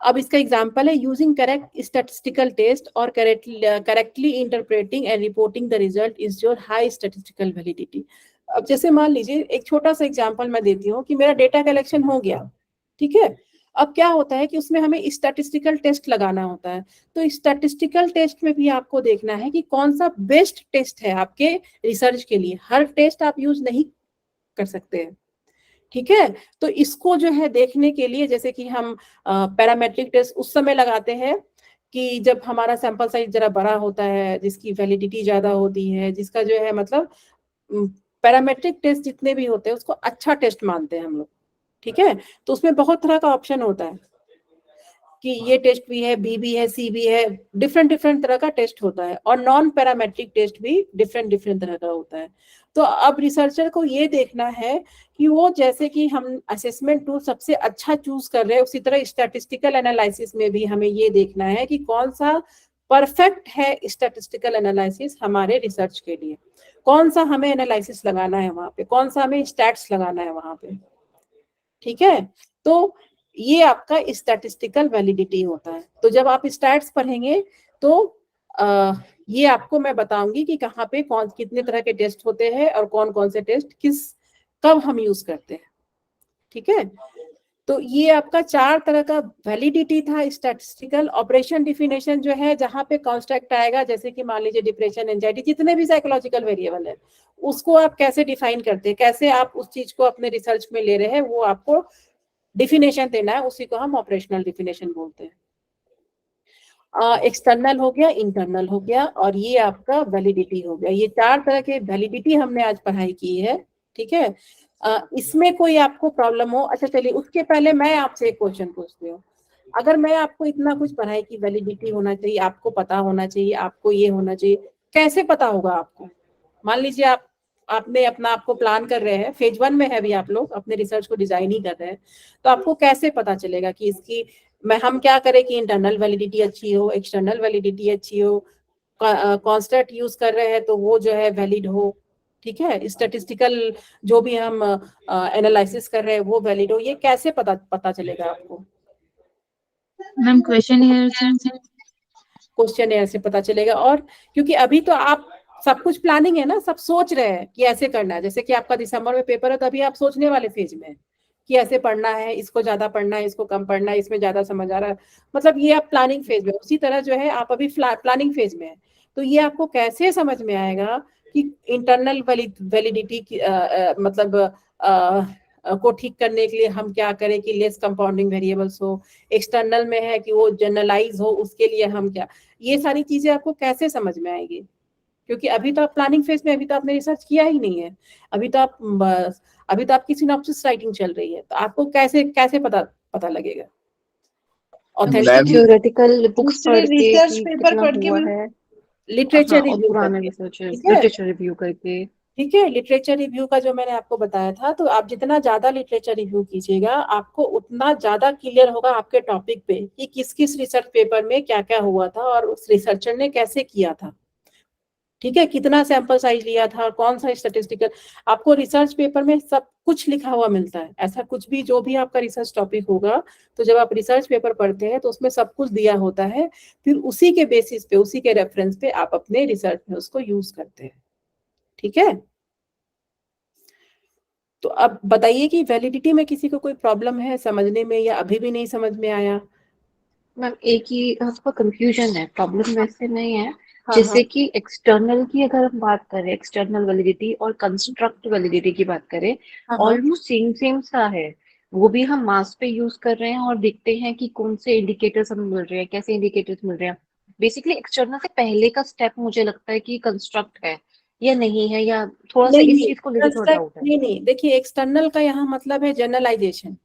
अब इसका एग्जांपल है यूजिंग करेक्ट स्टैटिस्टिकल टेस्ट और correctly interpreting and reporting the result is your high statistical validity. अब जैसे मान लीजिए एक छोटा सा एग्जांपल मैं देती हूँ कि मेरा डेटा कलेक्शन हो गया, ठीक है। अब क्या होता है कि उसमें हमें स्टैटिस्टिकल टेस्ट लगाना होता है। तो स्टैटिस्टिकल टेस्ट में भी आपको देखना है कि कौन सा बेस्ट टेस्ट है आपके रिसर्च के लिए। हर टेस्ट आप यूज नहीं कर सकते हैं, ठीक है। तो इसको जो है देखने के लिए, जैसे कि हम पैरामेट्रिक टेस्ट उस समय लगाते हैं कि जब हमारा सैंपल साइज जरा बड़ा होता है, जिसकी वैलिडिटी ज्यादा होती है, जिसका जो है मतलब पैरामेट्रिक टेस्ट जितने भी होते हैं उसको अच्छा टेस्ट मानते हैं हम लोग, ठीक है। तो उसमें बहुत तरह का ऑप्शन होता है कि ये टेस्ट भी है, बी भी है, सी भी है, डिफरेंट डिफरेंट तरह का टेस्ट होता है। और नॉन पैरामेट्रिक टेस्ट भी डिफरेंट डिफरेंट तरह का होता है। तो अब रिसर्चर को ये देखना है कि वो, जैसे कि हम असेसमेंट टूल सबसे अच्छा चूज कर रहे हैं, उसी तरह स्टैटिस्टिकल एनालिसिस में भी हमें ये देखना है कि कौन सा परफेक्ट है स्टैटिस्टिकल एनालिसिस हमारे रिसर्च के लिए, कौन सा हमें एनालिसिस लगाना है वहां पे, कौन सा हमें स्टैट्स लगाना है वहां पे, ठीक है। तो ये आपका स्टैटिस्टिकल वैलिडिटी होता है। तो जब आप स्टैट्स पढ़ेंगे तो ये आपको मैं बताऊंगी कि कहाँ पे कौन कितने तरह के टेस्ट होते हैं और कौन कौन से टेस्ट कब हम यूज करते हैं, ठीक है। तो ये आपका 4 तरह का वैलिडिटी था स्टैटिस्टिकल। ऑपरेशन डिफिनेशन जो है, जहां पे कॉन्स्ट्रक्ट आएगा, जैसे कि मान लीजिए डिप्रेशन, एंजाइटी, जितने भी साइकोलॉजिकल वेरिएबल है, उसको आप कैसे डिफाइन करते हैं, कैसे आप उस चीज को अपने रिसर्च में ले रहे हैं, वो आपको डिफिनेशन देना है, उसी को हम ऑपरेशनल डिफिनेशन बोलते हैं। एक्सटर्नल हो गया, इंटरनल हो गया, और ये आपका वैलिडिटी हो गया। ये 4 तरह के वैलिडिटी हमने आज पढ़ाई की है, ठीक है। इसमें कोई आपको प्रॉब्लम हो? अच्छा चलिए, उसके पहले मैं आपसे एक क्वेश्चन पूछती हूँ। अगर मैं आपको इतना कुछ पढ़ाई की, वैलिडिटी होना चाहिए, आपको पता होना चाहिए, आपको ये होना चाहिए, कैसे पता होगा आपको? मान लीजिए आपने अपना आपको प्लान कर रहे हैं, फेज 1 में है अभी, आप लोग अपने रिसर्च को डिजाइन ही कर रहे हैं, तो आपको कैसे पता चलेगा कि इसकी हम क्या करें कि इंटरनल वैलिडिटी अच्छी हो, एक्सटर्नल वैलिडिटी अच्छी हो, कांस्टेंट यूज कर रहे हैं तो वो जो है वैलिड हो, ठीक है, स्टैटिस्टिकल जो भी हम एनालिसिस कर रहे हैं वो वैलिड हो, ये कैसे पता चलेगा आपको? मैम क्वेश्चन हियर क्वेश्चन से पता चलेगा। और क्योंकि अभी तो आप सब कुछ प्लानिंग है ना, सब सोच रहे हैं कि ऐसे करना है। जैसे कि आपका दिसंबर में पेपर है तो अभी आप सोचने वाले फेज में है कि ऐसे पढ़ना है, इसको ज्यादा पढ़ना है, इसको कम पढ़ना है, इसमें ज्यादा समझ आ रहा है, मतलब ये आप प्लानिंग फेज में। उसी तरह जो है आप अभी प्लानिंग फेज में है, तो ये आपको कैसे समझ में आएगा कि इंटरनल वैलिडिटी की मतलब को ठीक करने के लिए हम क्या करें कि लेस कंपाउंडिंग वेरिएबल्स हो, एक्सटर्नल में है कि वो जनरलाइज हो, उसके लिए हम क्या, ये सारी चीजें आपको कैसे समझ में आएगी? क्योंकि अभी तो आप प्लानिंग फेज में, अभी तो आपने रिसर्च किया ही नहीं है, अभी तो आपकी सिनॉप्सिस राइटिंग चल रही है, तो आपको कैसे कैसे पता लगेगा ऑथेंटिक थ्योरेटिकल बुक्स दूसरे पढ़ के रिसर्च कि पेपर कितना पढ़ के हुआ भी है, लिटरेचर हाँ, और रिव्यू पुराने करके, रिसर्चर्स ठीक है, लिटरेचर रिव्यू करके। ठीक है। लिटरेचर रिव्यू का जो मैंने आपको बताया था, तो आप जितना ज्यादा लिटरेचर रिव्यू कीजिएगा आपको उतना ज्यादा क्लियर होगा आपके टॉपिक पे कि किस किस रिसर्च पेपर में क्या क्या हुआ था और उस रिसर्चर ने कैसे किया था, ठीक है, कितना सैंपल साइज लिया था, कौन सा स्टैटिस्टिकल। आपको रिसर्च पेपर में सब कुछ लिखा हुआ मिलता है, ऐसा कुछ भी जो भी आपका रिसर्च टॉपिक होगा, तो जब आप रिसर्च पेपर पढ़ते हैं तो उसमें सब कुछ दिया होता है, फिर उसी के बेसिस पे, उसी के रेफरेंस पे आप अपने रिसर्च में उसको यूज करते हैं, ठीक है। तो अब बताइए कि वैलिडिटी में किसी को कोई प्रॉब्लम है समझने में, या अभी भी नहीं समझ में आया? मैम एक ही आपका कंफ्यूजन है, प्रॉब्लम वैसे नहीं है। हाँ हाँ जैसे कि एक्सटर्नल की अगर हम बात करें, एक्सटर्नल वैलिडिटी और कंस्ट्रक्ट वैलिडिटी की बात करें, हाँ ऑलमोस्ट सेम सेम सा है। वो भी हम मास पे यूज कर रहे हैं और देखते हैं कि कौन से इंडिकेटर्स हमें मिल रहे हैं, कैसे इंडिकेटर्स मिल रहे हैं। बेसिकली एक्सटर्नल से पहले का स्टेप मुझे लगता है कि कंस्ट्रक्ट है या नहीं है, या थोड़ा सा नहीं इस नहीं, चीज को लेकर थोड़ा कंस्ट्रक्ट डाउट है। नहीं नहीं, देखिए एक्सटर्नल का यहाँ मतलब है जनरलाइजेशन,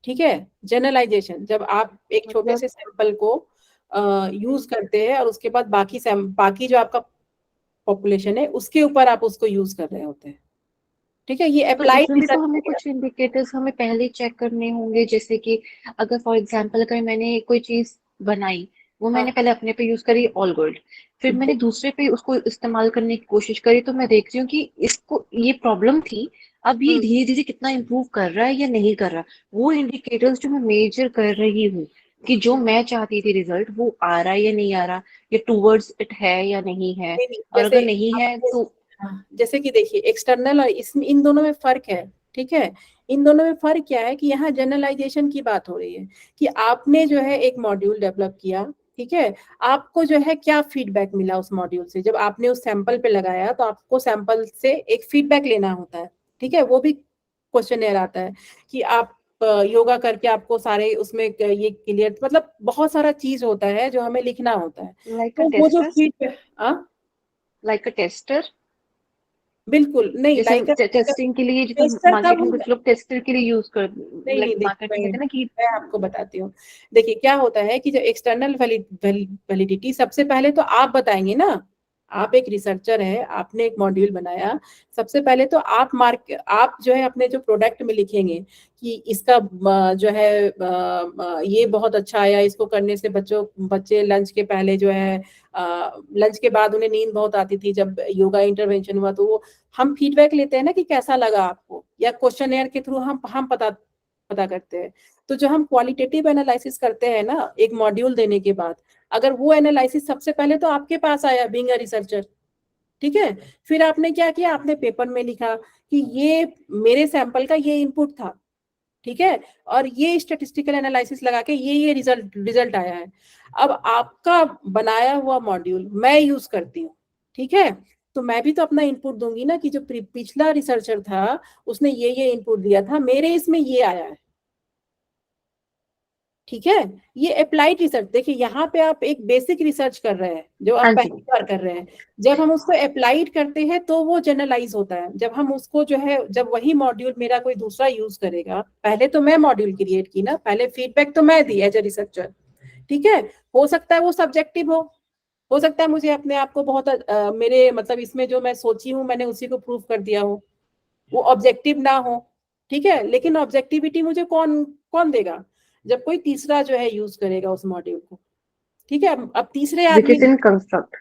ठीक है। जनरलाइजेशन, जब आप एक छोटे मतलब से सैंपल को यूज करते हैं और उसके बाद बाकी जो आपका पॉपुलेशन है उसके ऊपर आप उसको यूज कर रहे होते हैं, ठीक है, ये तो अप्लाइड इसमें भी तो हमें रिसर्च। कुछ इंडिकेटर्स हमें पहले चेक करने होंगे, जैसे कि अगर फॉर एग्जांपल अगर मैंने कोई चीज बनाई, वो हाँ, मैंने पहले अपने पे यूज करी, ऑल गुड, फिर मैंने दूसरे पे उसको इस्तेमाल करने की कोशिश करी, तो मैं देख रही हूँ कि इसको ये प्रॉब्लम थी, अब ये धीरे धीरे कितना इम्प्रूव कर रहा है या नहीं कर रहा। वो इंडिकेटर्स जो मैं मेजर कर रही हूँ कि जो मैं चाहती थी रिजल्ट वो आ रहा है या नहीं आ रहा, या टूवर्ड्स इट है या नहीं है, नहीं नहीं, और जैसे अगर नहीं है आपने, तो हाँ, जैसे कि देखिए एक्सटर्नल और इन दोनों में फर्क है, ठीक है। इन दोनों में फर्क क्या है कि यहाँ जनरलाइजेशन की बात हो रही है कि आपने जो है एक मॉड्यूल डेवलप किया, ठीक है, आपको जो है क्या फीडबैक मिला उस मॉड्यूल से, जब आपने उस सैंपल पे लगाया तो आपको सैंपल से एक फीडबैक लेना होता है, ठीक है। वो भी क्वेश्चनेयर आता है कि आप योगा करके आपको सारे उसमें ये क्लियर, मतलब बहुत सारा चीज होता है जो हमें लिखना होता है, लाइक अ तो वो जो टेस्टर, फीडबैक, लाइक अ टेस्टर, बिल्कुल नहीं, जैसे हम लाइक टेस्टिंग के लिए, जैसे टेस्टर मार्केट तब में होगा, कुछ लोग टेस्टर के लिए यूज कर, नहीं लाइक नहीं, देखिए मार्केट में कहते हैं ना कि मैं आपको बताती हूँ। देखिए क्या होता है कि जो एक्सटर्नल वैलिडिटी, सबसे पहले तो आप बताएंगे ना, आप एक रिसर्चर है, आपने एक मॉड्यूल बनाया, सबसे पहले तो आप जो है अपने जो प्रोडक्ट में लिखेंगे कि इसका जो है ये बहुत अच्छा आया, इसको करने से बच्चे लंच के पहले जो है लंच के बाद उन्हें नींद बहुत आती थी जब योगा इंटरवेंशन हुआ, तो वो हम फीडबैक लेते हैं ना कि कैसा लगा आपको, या क्वेश्चनेयर के थ्रू हम पता करते हैं। तो जो हम क्वालिटेटिव एनालिसिस करते हैं ना एक मॉड्यूल देने के बाद, अगर वो एनालिसिस सबसे पहले तो आपके पास आया बीइंग अ रिसर्चर, ठीक है, फिर आपने क्या किया, आपने पेपर में लिखा कि ये मेरे सैंपल का ये इनपुट था, ठीक है, और ये स्टैटिस्टिकल एनालिसिस लगा के ये रिजल्ट आया है। अब आपका बनाया हुआ मॉड्यूल मैं यूज करती हूँ, ठीक है, तो मैं भी तो अपना इनपुट दूंगी ना कि जो पिछला रिसर्चर था उसने ये इनपुट दिया था, मेरे इसमें ये आया है, ठीक है। ये अप्लाइड रिसर्च, देखिए यहाँ पे आप एक बेसिक रिसर्च कर रहे हैं जो आप हाँ जी, पहली बार कर रहे हैं, जब हम उसको अप्लाइड करते हैं तो वो जनरलाइज होता है। जब हम उसको जो है, जब वही मॉड्यूल मेरा कोई दूसरा यूज करेगा, पहले तो मैं मॉड्यूल क्रिएट की ना, पहले फीडबैक तो मैं दी एज ए रिसर्चर, ठीक है। हो सकता है वो सब्जेक्टिव हो सकता है मुझे अपने आप को बहुत मेरे मतलब इसमें जो मैं सोची हूँ मैंने उसी को प्रूव कर दिया हो, वो ऑब्जेक्टिव ना हो, ठीक है, लेकिन ऑब्जेक्टिविटी मुझे कौन कौन देगा, जब कोई तीसरा जो है यूज करेगा उस मॉड्यूल को, ठीक है। अब तीसरे विच आदमी, इज इन कंस्ट्रक्ट।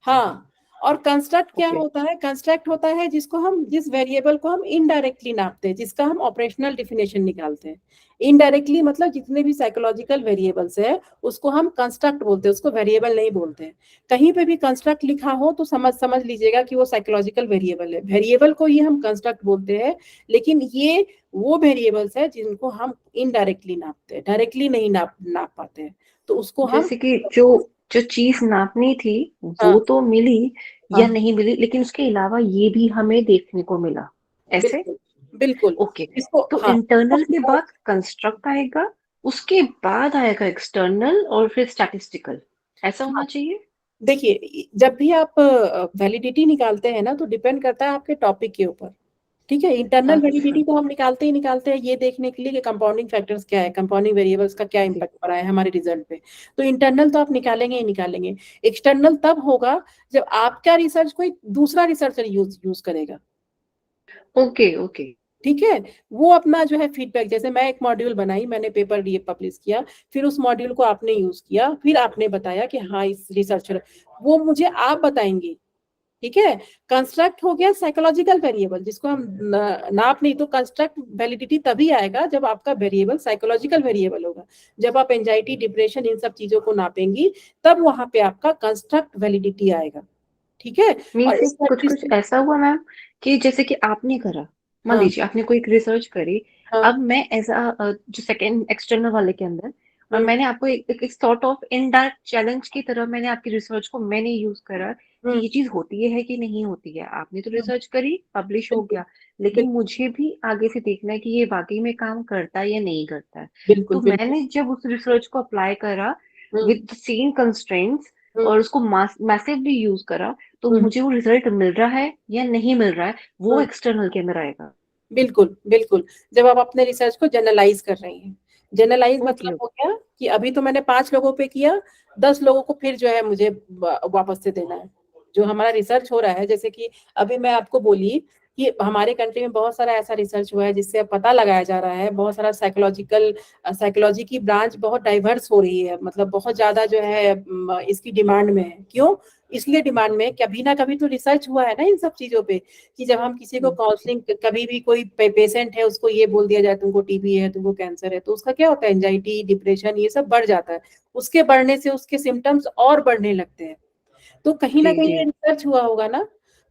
हाँ, और कंस्ट्रक्ट क्या Okay. होता है? कंस्ट्रक्ट होता है जिसको हम, जिस वेरिएबल को हम इनडायरेक्टली नापते हैं, जिसका हम ऑपरेशनल डिफिनेशन निकालते हैं। इनडायरेक्टली मतलब जितने भी साइकोलॉजिकल वेरिएबल्स है उसको हम कंस्ट्रक्ट बोलते हैं, उसको वेरिएबल नहीं बोलते हैं। कहीं पे भी कंस्ट्रक्ट लिखा हो तो समझ लीजिएगा कि वो साइकोलॉजिकल वेरिएबल है। वेरिएबल को ही हम कंस्ट्रक्ट बोलते हैं, लेकिन ये वो वेरिएबल्स है जिनको हम इनडायरेक्टली नापते हैं, डायरेक्टली नहीं नाप पाते हैं, तो उसको हम जैसे कि जो जो चीज नापनी थी वो हाँ, तो मिली या हाँ, नहीं मिली, लेकिन उसके अलावा ये भी हमें देखने को मिला, ऐसे। बिल्कुल बिल्कुल। ओके, इसको तो हाँ, इंटरनल के बाद कंस्ट्रक्ट आएगा, उसके बाद आएगा एक्सटर्नल और फिर स्टैटिस्टिकल, ऐसा होना चाहिए। देखिए जब भी आप वैलिडिटी निकालते हैं ना तो डिपेंड करता है आपके टॉपिक के ऊपर। ठीक है, इंटरनल अच्छा, वैलिडिटी तो हम निकालते हैं ये देखने के लिए कि कंपाउंडिंग फैक्टर्स क्या है, कंपाउंडिंग वेरिएबल्स का क्या ठीक। इम्पैक्ट पड़ा है हमारे रिजल्ट पे। तो इंटरनल तो आप निकालेंगे ही निकालेंगे। एक्सटर्नल तब होगा जब आपका रिसर्च कोई दूसरा रिसर्चर यूज करेगा। Okay okay. ठीक है, वो अपना जो है फीडबैक, जैसे मैं एक मॉड्यूल बनाई, मैंने पेपर ये पब्लिश किया, फिर उस मॉड्यूल को आपने यूज किया, फिर आपने बताया कि हाँ इस रिसर्चर, वो मुझे आप बताएंगे। ठीक है, कंस्ट्रक्ट हो गया साइकोलॉजिकल वेरिएबल जिसको हम नाप नहीं, तो कंस्ट्रक्ट वैलिडिटी तभी आएगा जब आपका वेरिएबल साइकोलॉजिकल वेरिएबल होगा। जब आप एंजाइटी, डिप्रेशन, इन सब चीजों को नापेंगी तब वहां पे आपका कंस्ट्रक्ट वैलिडिटी आएगा। ठीक है, और मीन्स इस कुछ ऐसा हुआ मैम कि जैसे कि आपने करा, मान हाँ, लीजिए आपने कोई एक रिसर्च करी, हाँ, अब मैं एज अ जो सेकेंड एक्सटर्नल वाले के अंदर, और हम्म, मैंने आपको एक सॉर्ट ऑफ इनडायरेक्ट चैलेंज की तरह मैंने आपकी रिसर्च को मैंने यूज करा कि हम्म, ये चीज होती है कि नहीं होती है। आपने तो हम्म, रिसर्च करी, पब्लिश हो बिल्कुल गया, लेकिन बिल्कुल मुझे भी आगे से देखना है कि ये वाकई में काम करता है या नहीं करता है। बिल्कुल तो बिल्कुल। मैंने जब उस रिसर्च को अप्लाई करा हम्म, विद सेम कंस्ट्रेंट्स हम्म, और उसको मैसिवली यूज करा, तो हम्म, मुझे वो रिजल्ट मिल रहा है या नहीं मिल रहा है, वो हम्म, एक्सटर्नल के अंदर आएगा। बिल्कुल बिल्कुल। जब आप अपने रिसर्च को जनरलाइज कर रही हैं, जनरलाइज ओके मतलब हो गया कि अभी तो मैंने 5 लोगों पे किया, 10 लोगों को फिर जो है मुझे वापस से देना है। जो हमारा रिसर्च हो रहा है, जैसे कि अभी मैं आपको बोली कि हमारे कंट्री में बहुत सारा ऐसा रिसर्च हुआ है जिससे अब पता लगाया जा रहा है, बहुत सारा साइकोलॉजी की ब्रांच बहुत डाइवर्स हो रही है, मतलब बहुत ज्यादा जो है इसकी डिमांड में है। क्यों इसलिए डिमांड में? कभी ना कभी तो रिसर्च हुआ है ना इन सब चीजों पे, कि जब हम किसी को काउंसलिंग, कभी भी कोई पेशेंट है उसको ये बोल दिया जाए तुमको टीबी है, तुमको कैंसर है, तो उसका क्या होता है, एंजाइटी, डिप्रेशन, ये सब बढ़ जाता है। उसके बढ़ने से उसके सिम्टम्स और बढ़ने लगते हैं। तो कहीं ना जी कहीं जी। ये रिसर्च हुआ होगा ना,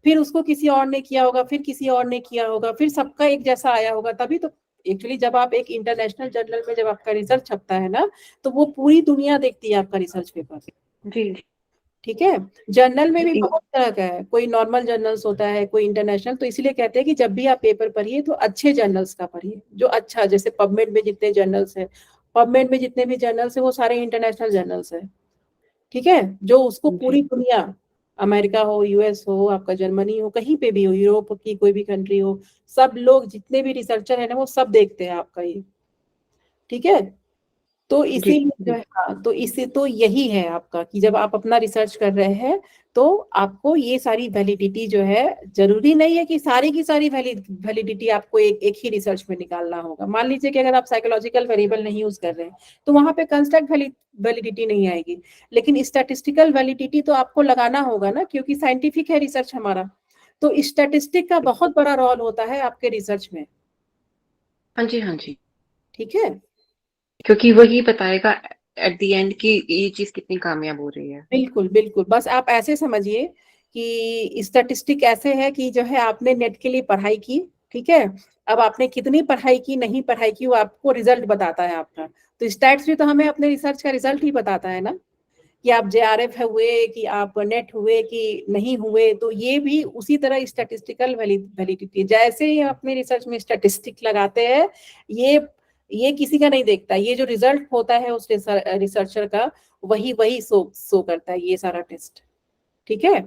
फिर उसको किसी और ने किया होगा, फिर किसी और ने किया होगा, फिर सबका एक जैसा आया होगा, तभी तो एक्चुअली जब आप एक इंटरनेशनल जर्नल में जब आपका रिसर्च छपता है ना, तो वो पूरी दुनिया देखती है आपका रिसर्च पेपर। जी जी। ठीक है, जर्नल में भी जी बहुत तरह का है, कोई नॉर्मल जर्नल्स होता है, कोई इंटरनेशनल, तो इसीलिए कहते हैं कि जब भी आप पेपर पढ़िए तो अच्छे जर्नल्स का पढ़िए, जो अच्छा, जैसे पबमेड में जितने जर्नल्स है, पबमेड में जितने भी जर्नल्स है वो सारे इंटरनेशनल जर्नल्स है। ठीक है, जो उसको जी। पूरी दुनिया, अमेरिका हो, यूएस हो, आपका जर्मनी हो, कहीं पे भी हो, यूरोप की कोई भी कंट्री हो, सब लोग जितने भी रिसर्चर है ना वो सब देखते हैं आपका ये। ठीक है, तो जी इसीलिए जो जी। है, हाँ, तो इसी तो यही है आपका कि जब आप अपना रिसर्च कर रहे हैं तो आपको ये सारी वैलिडिटी जो है, जरूरी नहीं है कि सारी की सारी वैलिडिटी आपको एक ही रिसर्च में निकालना होगा। मान लीजिए कि अगर आप साइकोलॉजिकल वेरिएबल नहीं यूज कर रहे हैं तो वहां पे कंस्ट्रक्ट वैलिडिटी नहीं आएगी, लेकिन स्टैटिस्टिकल वैलिडिटी तो आपको लगाना होगा ना, क्योंकि साइंटिफिक है रिसर्च हमारा। तो स्टैटिस्टिक का बहुत बड़ा रोल होता है आपके रिसर्च में। हाँ जी हाँ जी। ठीक है, क्योंकि वही बताएगा एट द एंड कि ये चीज कितनी कामयाब हो रही है। बिल्कुल बिल्कुल। बस आप ऐसे समझिए कि स्टैटिस्टिक ऐसे है कि जो है आपने नेट के लिए पढ़ाई की, ठीक है, अब आपने कितनी पढ़ाई की, नहीं पढ़ाई की, वो आपको रिजल्ट बताता है आपका। तो स्टैट्स भी तो हमें अपने रिसर्च का रिजल्ट ही बताता है ना, कि आप जेआरएफ हुए, कि आप नेट हुए, कि नहीं हुए। तो ये भी उसी तरह स्टैटिस्टिकल वैलिडिटी, जैसे ही आप अपने रिसर्च में स्टैटिस्टिक लगाते हैं, ये ये किसी का नहीं देखता, ये जो रिजल्ट होता है उस रिसर्चर का, वही वही शो करता है ये सारा टेस्ट। ठीक है,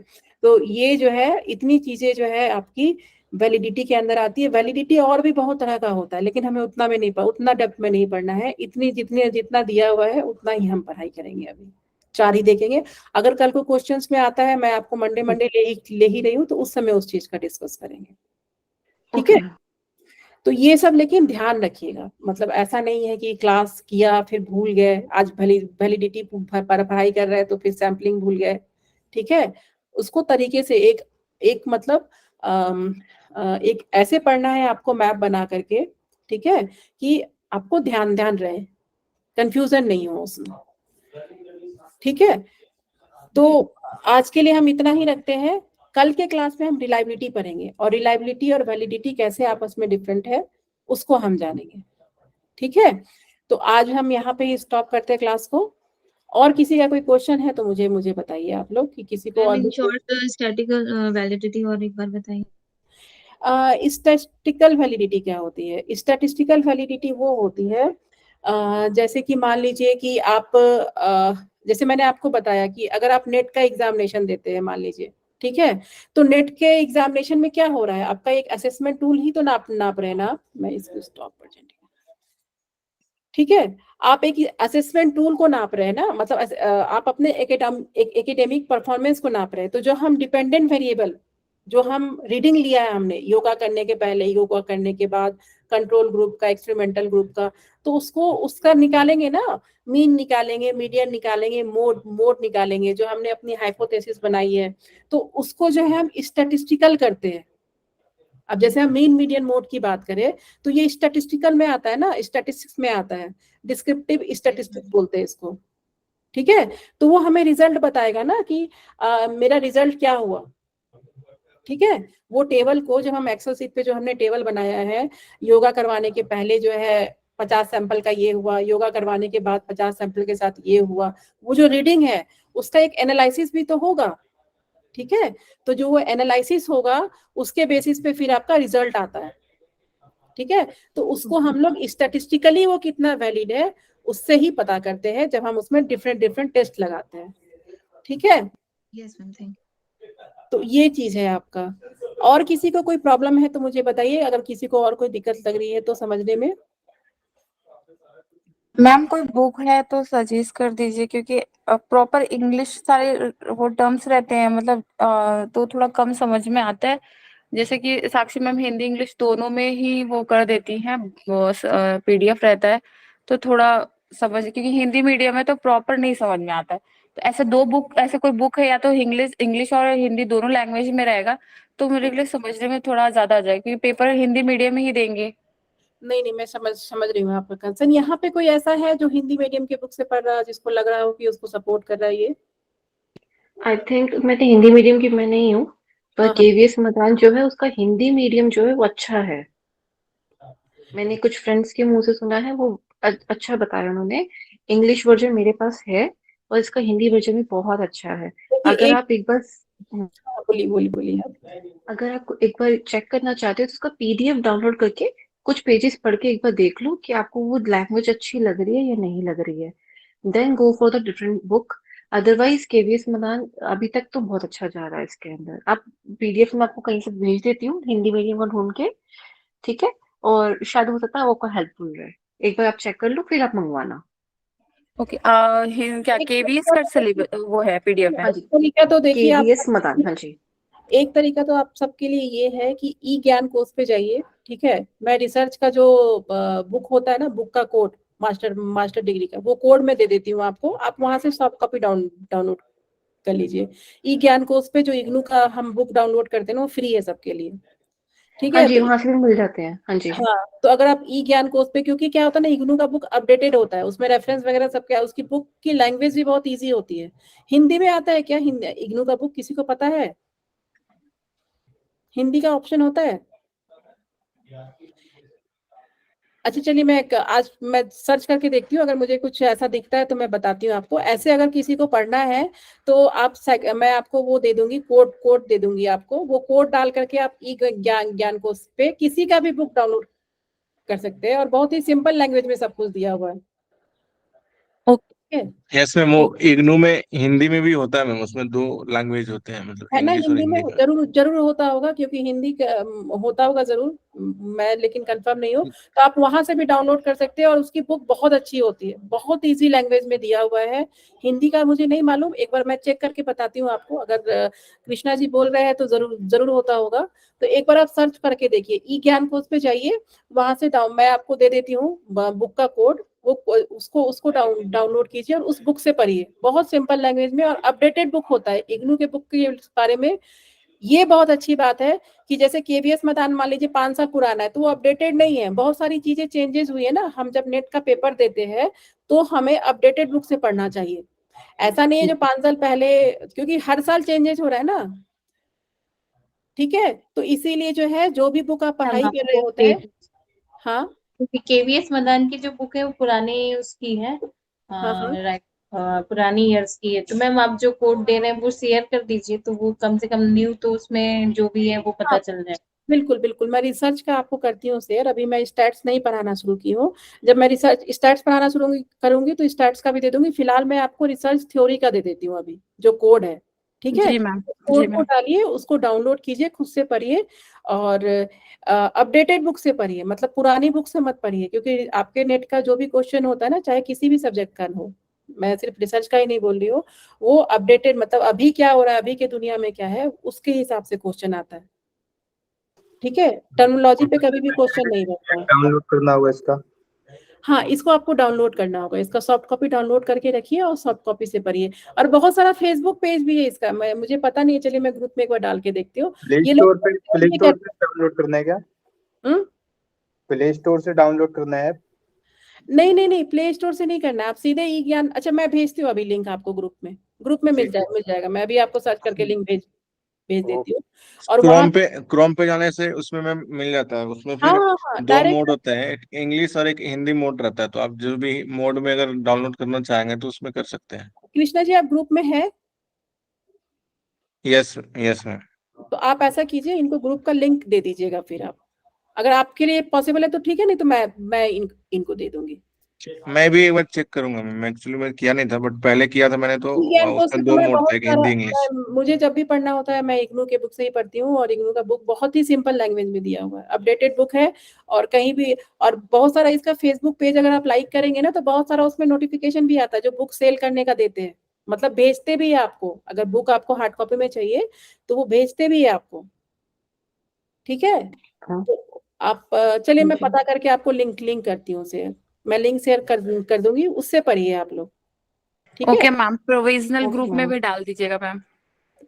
तो ये जो है इतनी चीजें जो है आपकी वैलिडिटी के अंदर आती है। वैलिडिटी और भी बहुत तरह का होता है, लेकिन हमें उतना में नहीं उतना डेप्थ में नहीं पढ़ना है, इतनी जितने जितना दिया हुआ है उतना ही हम पढ़ाई करेंगे। अभी 4 ही देखेंगे। अगर कल को क्वेश्चंस में आता है, मैं आपको मंडे मंडे ले ही रही हूँ, तो उस समय उस चीज का डिस्कस करेंगे। ठीक ओके है, मैम। तो ये सब लेकिन ध्यान रखिएगा, मतलब ऐसा नहीं है कि क्लास किया फिर भूल गए, आज वैलिडिटी पर पढ़ाई कर रहे हैं तो फिर सैम्पलिंग भूल गए। ठीक है, उसको तरीके से एक एक मतलब एक ऐसे पढ़ना है आपको मैप बना करके, ठीक है, कि आपको ध्यान रहे, कंफ्यूजन नहीं हो उसमें, ठीक है। तो आज के लिए हम इतना ही रखते हैं। कल के क्लास में हम रिलायबिलिटी पढ़ेंगे और रिलायबिलिटी और वैलिडिटी कैसे आपस में डिफरेंट है उसको हम जानेंगे, ठीक है। तो आज हम यहाँ पे ही स्टॉप करते हैं क्लास को। और किसी का कोई क्वेश्चन है तो मुझे बताइए आप लोग, कि किसी को और इन शॉर्ट स्टैटिकल वैलिडिटी और एक बार बताइए। स्टैटिस्टिकल वैलिडिटी क्या होती है? स्टैटिस्टिकल वैलिडिटी वो होती है जैसे कि मान लीजिए कि आप जैसे मैंने आपको बताया कि अगर आप नेट का एग्जामिनेशन देते हैं मान लीजिए, ठीक है, तो नेट के एग्जामिनेशन में क्या हो रहा है, आपका एक असेसमेंट टूल ही तो नाप रहे हैं ना। मैं इसको स्टॉप कर देंगे, ठीक है। आप एक असेसमेंट टूल को नाप रहे हैं ना, मतलब आप अपने एकेडमिक परफॉर्मेंस को नाप रहे हैं। तो जो हम डिपेंडेंट वेरिएबल, जो हम रीडिंग लिया है हमने योगा करने के पहले, योगा करने के बाद, कंट्रोल ग्रुप का, एक्सपेरिमेंटल ग्रुप का, तो उसका निकालेंगे ना, मीन निकालेंगे, मीडियन निकालेंगे, मोड निकालेंगे, जो हमने अपनी हाइपोथेसिस बनाई है, तो उसको जो है हम स्टैटिस्टिकल करते हैं। अब जैसे हम मीन मीडियन मोड की बात करें तो ये स्टैटिस्टिकल में आता है ना, स्टैटिस्टिक्स में आता है, डिस्क्रिप्टिव स्टैटिस्टिक्स बोलते हैं इसको, ठीक है। तो वो हमें रिजल्ट बताएगा ना कि मेरा रिजल्ट क्या हुआ, ठीक है। वो टेबल को जब हम एक्सेल शीट पे जो हमने टेबल बनाया है, योगा करवाने के पहले जो है 50 सैंपल का ये हुआ, योगा करवाने के बाद 50 सैंपल के साथ ये हुआ, वो जो रीडिंग है उसका एक एनालिसिस भी तो होगा, ठीक है। तो जो वो एनालिसिस होगा उसके बेसिस पे फिर आपका रिजल्ट आता है, ठीक है। तो उसको हम लोग स्टैटिस्टिकली वो कितना वैलिड है उससे ही पता करते हैं, जब हम उसमें डिफरेंट टेस्ट लगाते हैं, ठीक है। यस मैम, थैंक तो ये चीज है आपका। और किसी को कोई प्रॉब्लम है तो मुझे बताइए, अगर किसी को और कोई दिक्कत लग रही है तो समझने में। मैम कोई बुक है तो सजेस्ट कर दीजिए, क्योंकि प्रॉपर इंग्लिश सारे वो टर्म्स रहते हैं, मतलब तो थोड़ा कम समझ में आता है। जैसे कि साक्षी मैम हिंदी इंग्लिश दोनों में ही वो कर देती हैं, वो पीडीएफ रहता है, तो थोड़ा समझ, क्योंकि हिंदी मीडियम है तो प्रॉपर नहीं समझ में आता है। तो ऐसे दो बुक, ऐसे कोई बुक है या तो इंग्लिश और हिंदी दोनों लैंग्वेज में रहेगा तो मेरे लिए समझने में थोड़ा ज्यादा आ जाए, क्योंकि पेपर हिंदी मीडियम में ही देंगे। नहीं, मैं समझ रही हूँ आपका कंसर्न। यहाँ पे कोई ऐसा है जो हिंदी मीडियम के बुक से पढ़ रहा है, जिसको लग रहा हो कि उसको सपोर्ट कर रहा है ये? आई थिंक मैं तो हिंदी मीडियम की मैं नहीं हूँ, पर हाँ। केवीएस मदान जो है उसका हिंदी मीडियम जो है वो अच्छा है। मैंने कुछ फ्रेंड्स के मुंह से सुना है, वो अच्छा बताया उन्होंने। इंग्लिश वर्जन मेरे पास है और इसका हिंदी वर्जन भी बहुत अच्छा है। अगर आप एक बार बोलिए आप। अगर आप एक बार चेक करना चाहते हो तो उसका पीडीएफ डाउनलोड करके कुछ पेजेस पढ़ के एक बार देख लो कि आपको वो लैंग्वेज अच्छी लग रही है या नहीं लग रही है, then go for the different book. Otherwise KVS Madan अभी तक तो बहुत अच्छा जा रहा है इसके अंदर। आप पीडीएफ में आपको कहीं से भेज देती हूँ हिंदी मीडियम का ढूंढ के, ठीक है, और शायद हो सकता है वो आपको हेल्पफुल रहे। एक बार आप चेक कर लो फिर आप मंगवाना। ओके, क्या केवीएस का सिलेबस वो है पीडीएफ है? हाँ जी, तरीका तो देखिए आप, केवीएस मदान, हाँ जी। एक तरीका तो आप सबके लिए ये है कि ई ज्ञान कोर्स पे जाइए, ठीक है। मैं रिसर्च का जो बुक होता है ना, बुक का कोड, मास्टर डिग्री का, वो कोड मैं दे देती हूँ आपको, आप वहां से सॉफ्ट कॉपी डाउनलोड कर लीजिए। ई ज्ञान कोर्स पे जो इग्नू का हम बुक डाउनलोड करते हैं ना, वो फ्री है सबके लिए, ठीक हाँ है। जी, तो वहां से भी मिल जाते हैं, हाँ जी। हाँ, तो अगर आप ई ज्ञान कोर्स पे, क्योंकि क्या होता है ना, इग्नू का बुक अपडेटेड होता है, उसमें रेफरेंस वगैरह सब क्या है, उसकी बुक की लैंग्वेज भी बहुत ईजी होती है। हिंदी में आता है क्या हिंदी इग्नू का बुक, किसी को पता है? हिंदी का ऑप्शन होता है? अच्छा चलिए, आज मैं सर्च करके देखती हूँ, अगर मुझे कुछ ऐसा दिखता है तो मैं बताती हूँ आपको। ऐसे अगर किसी को पढ़ना है तो मैं आपको वो दे दूंगी, कोड दे दूंगी आपको। वो कोड डाल करके आप ई ज्ञान कोर्स पे किसी का भी बुक डाउनलोड कर सकते हैं, और बहुत ही सिंपल लैंग्वेज में सब कुछ दिया हुआ है। ओके, यस मैम, वो इग्नू में हिंदी में भी होता है मैम, उसमें 2 लैंग्वेज होते हैं, मतलब है ना, इंग्लिश और हिंदी में हिंदी का। जरूर होता होगा, क्योंकि हिंदी होता होगा जरूर। मैं लेकिन कंफर्म नहीं हूँ, तो आप वहां से भी डाउनलोड कर सकते हैं और उसकी बुक बहुत अच्छी होती है, बहुत इजी लैंग्वेज में दिया हुआ है। हिंदी का मुझे नहीं मालूम, एक बार मैं चेक करके बताती हूँ आपको, अगर कृष्णा जी बोल रहे हैं तो जरूर जरूर होता होगा। तो एक बार आप सर्च करके देखिए, ई ज्ञान कोश पे जाइए, वहां से मैं आपको दे देती हूँ बुक का कोड, वो उसको डाउनलोड कीजिए और उस बुक से पढ़िए, बहुत सिंपल लैंग्वेज में और अपडेटेड बुक होता है। इग्नू के बुक के बारे में ये बहुत अच्छी बात है कि जैसे केवीएस मैदान मान लीजिए 5 साल पुराना है तो वो अपडेटेड नहीं है, बहुत सारी चीजें चेंजेस हुई है ना। हम जब नेट का पेपर देते हैं तो हमें अपडेटेड बुक से पढ़ना चाहिए, ऐसा नहीं है जो 5 साल पहले, क्योंकि हर साल चेंजेस हो रहा है ना, ठीक है। तो इसीलिए जो है जो भी बुक आप पढ़ाई कर रहे होते हैं, हाँ क्योंकि केवीएस मदान की जो बुक है वो पुरानी उसकी है, हाँ हाँ राइट, पुरानी ईयर्स की है। तो मैम आप जो कोड दे रहे हैं वो शेयर कर दीजिए, तो वो कम से कम न्यू तो उसमें जो भी है वो पता हाँ, चल जाए। बिल्कुल बिल्कुल, मैं रिसर्च का आपको करती हूँ शेयर। अभी मैं स्टैट्स नहीं पढ़ाना शुरू की हूँ, जब मैं रिसर्च स्टैट्स पढ़ाना शुरू करूंगी तो स्टैट्स का भी दे दूंगी। फिलहाल मैं आपको रिसर्च थ्योरी का दे देती हूँ अभी, जो कोड है, ठीक है। जी मैम। जी कोड को मैम। डालिए, उसको डाउनलोड कीजिए, खुद से पढ़िए और अपडेटेड बुक से पढ़िए, मतलब पुरानी बुक से मत पढ़िए, क्योंकि आपके नेट का जो भी क्वेश्चन होता है ना, चाहे किसी भी सब्जेक्ट का हो, मैं सिर्फ रिसर्च का ही नहीं बोल रही हूँ, वो अपडेटेड, मतलब अभी क्या हो रहा है, अभी के दुनिया में क्या है, उसके हिसाब से क्वेश्चन आता है, ठीक है। टर्मिनोलॉजी पे कभी भी क्वेश्चन नहीं रहता है। डाउनलोड करना होगा इसका? हाँ, इसको आपको डाउनलोड करना होगा, इसका सॉफ्ट कॉपी डाउनलोड करके रखिए और सॉफ्ट कॉपी से पढ़िए। और बहुत सारा फेसबुक पेज भी है इसका, मुझे पता नहीं है, चलिए मैं ग्रुप में एक बार डाल के देखती हूँ। प्ले ये स्टोर पे, लोग प्ले भी स्टोर करते से डाउनलोड करना है क्या? हैं। प्ले स्टोर से डाउनलोड करना है? नहीं नहीं नहीं, प्ले स्टोर से नहीं करना है, आप सीधे ई ज्ञान, अच्छा मैं भेजती हूँ अभी लिंक आपको ग्रुप में मिल ठीक है। जाएगा, मैं अभी आपको सर्च करके लिंक भेज देती हूँ। और वहां क्रोम पे जाने से उसमें मैम मिल जाता है, उसमें हाँ फिर हाँ हाँ, दो डायरेक्ट। मोड होते हैं, एक इंग्लिश और एक हिंदी मोड रहता है, तो आप जो भी मोड में अगर डाउनलोड करना चाहेंगे तो उसमें कर सकते हैं। कृष्णा जी आप ग्रुप में है, यस, यस मैम। तो आप ऐसा कीजिए, इनको ग्रुप का लिंक दे दीजिएगा, फिर आप, अगर आपके लिए पॉसिबल है तो ठीक है, नहीं तो मैं इनको दे दूंगी। मैं भी एक बार चेक करूंगा मैम, एक्चुअली मैं किया नहीं था, बट पहले किया था मैंने, तो ज्ञान कोश से उसमें तो दो मैं मोड बहुत थे, एक सारा, हिंदी इंग्लिश। मुझे जब भी पढ़ना होता है मैं इग्नू के बुक से ही पढ़ती हूँ, और इग्नू का बुक बहुत ही सिंपल लैंग्वेज में दिया हुआ है, अपडेटेड बुक है। और कहीं भी, और बहुत सारा इसका फेसबुक पेज अगर आप लाइक करेंगे ना, तो बहुत सारा उसमें नोटिफिकेशन भी आता है जो बुक सेल करने का देते हैं, मतलब भेजते भी है आपको, अगर बुक आपको हार्ड कॉपी में चाहिए तो वो भेजते भी है आपको, ठीक है। तो आप चलिए मैं पता करके आपको लिंक करती हूँ शेयर, मैं लिंक शेयर कर दूंगी, उससे पढ़िए आप लोग, ठीक है। Okay ma'am, provisional okay group में मैम। भी डाल दीजिएगा मैम।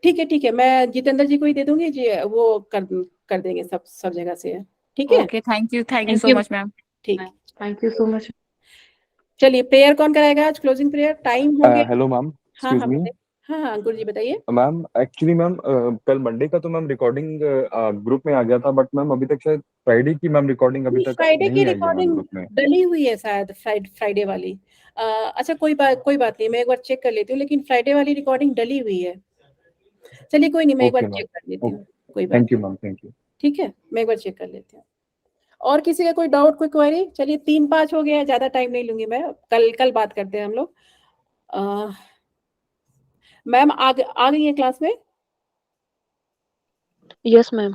ठीक है, मैं जितेंद्र जी को ही दे दूंगी जी, वो कर देंगे सब जगह से, ठीक है। Okay, thank you thank so you. Much ma'am. ठीक, थैंक यू सो मच। चलिए प्रेयर कौन कराएगा आज, क्लोजिंग प्रेयर, टाइम हो गया। हेलो मैम, हाँ एक्सक्यूज हाँ मी। बताइए, हाँ हाँ अंकुर जी बताइए। मैम एक्चुअली मैम कल मंडे का तो मैम रिकॉर्डिंग ग्रुप में आ गया था, बट मैम अभी तक शायद फ्राइडे की मैम रिकॉर्डिंग अभी तक फ्राइडे की नहीं आई है मैम रिकॉर्डिंग ग्रुप में। डली हुई है शायद, फ्राइडे वाली। अच्छा कोई बात नहीं, मैं एक बार चेक कर लेती हूँ, लेकिन फ्राइडे वाली रिकॉर्डिंग डली हुई है। चलिए कोई नहीं, मैं एक बार ओके मैम। चेक कर लेती ओके, हूँ, कोई बात थैंक यू नहीं, मैम, थैंक यू। ठीक है, मैं एक बार चेक कर लेती हूँ। और किसी का कोई डाउट, कोई क्वेरी? चलिए 3-5 हो गया है, ज्यादा टाइम नहीं लूंगी मैं, कल बात करते हैं हम लोग। मैम आ गई है क्लास में? Yes ma'am.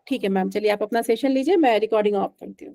ठीक है मैम, चलिए आप अपना सेशन लीजिए, मैं रिकॉर्डिंग ऑफ करती हूँ।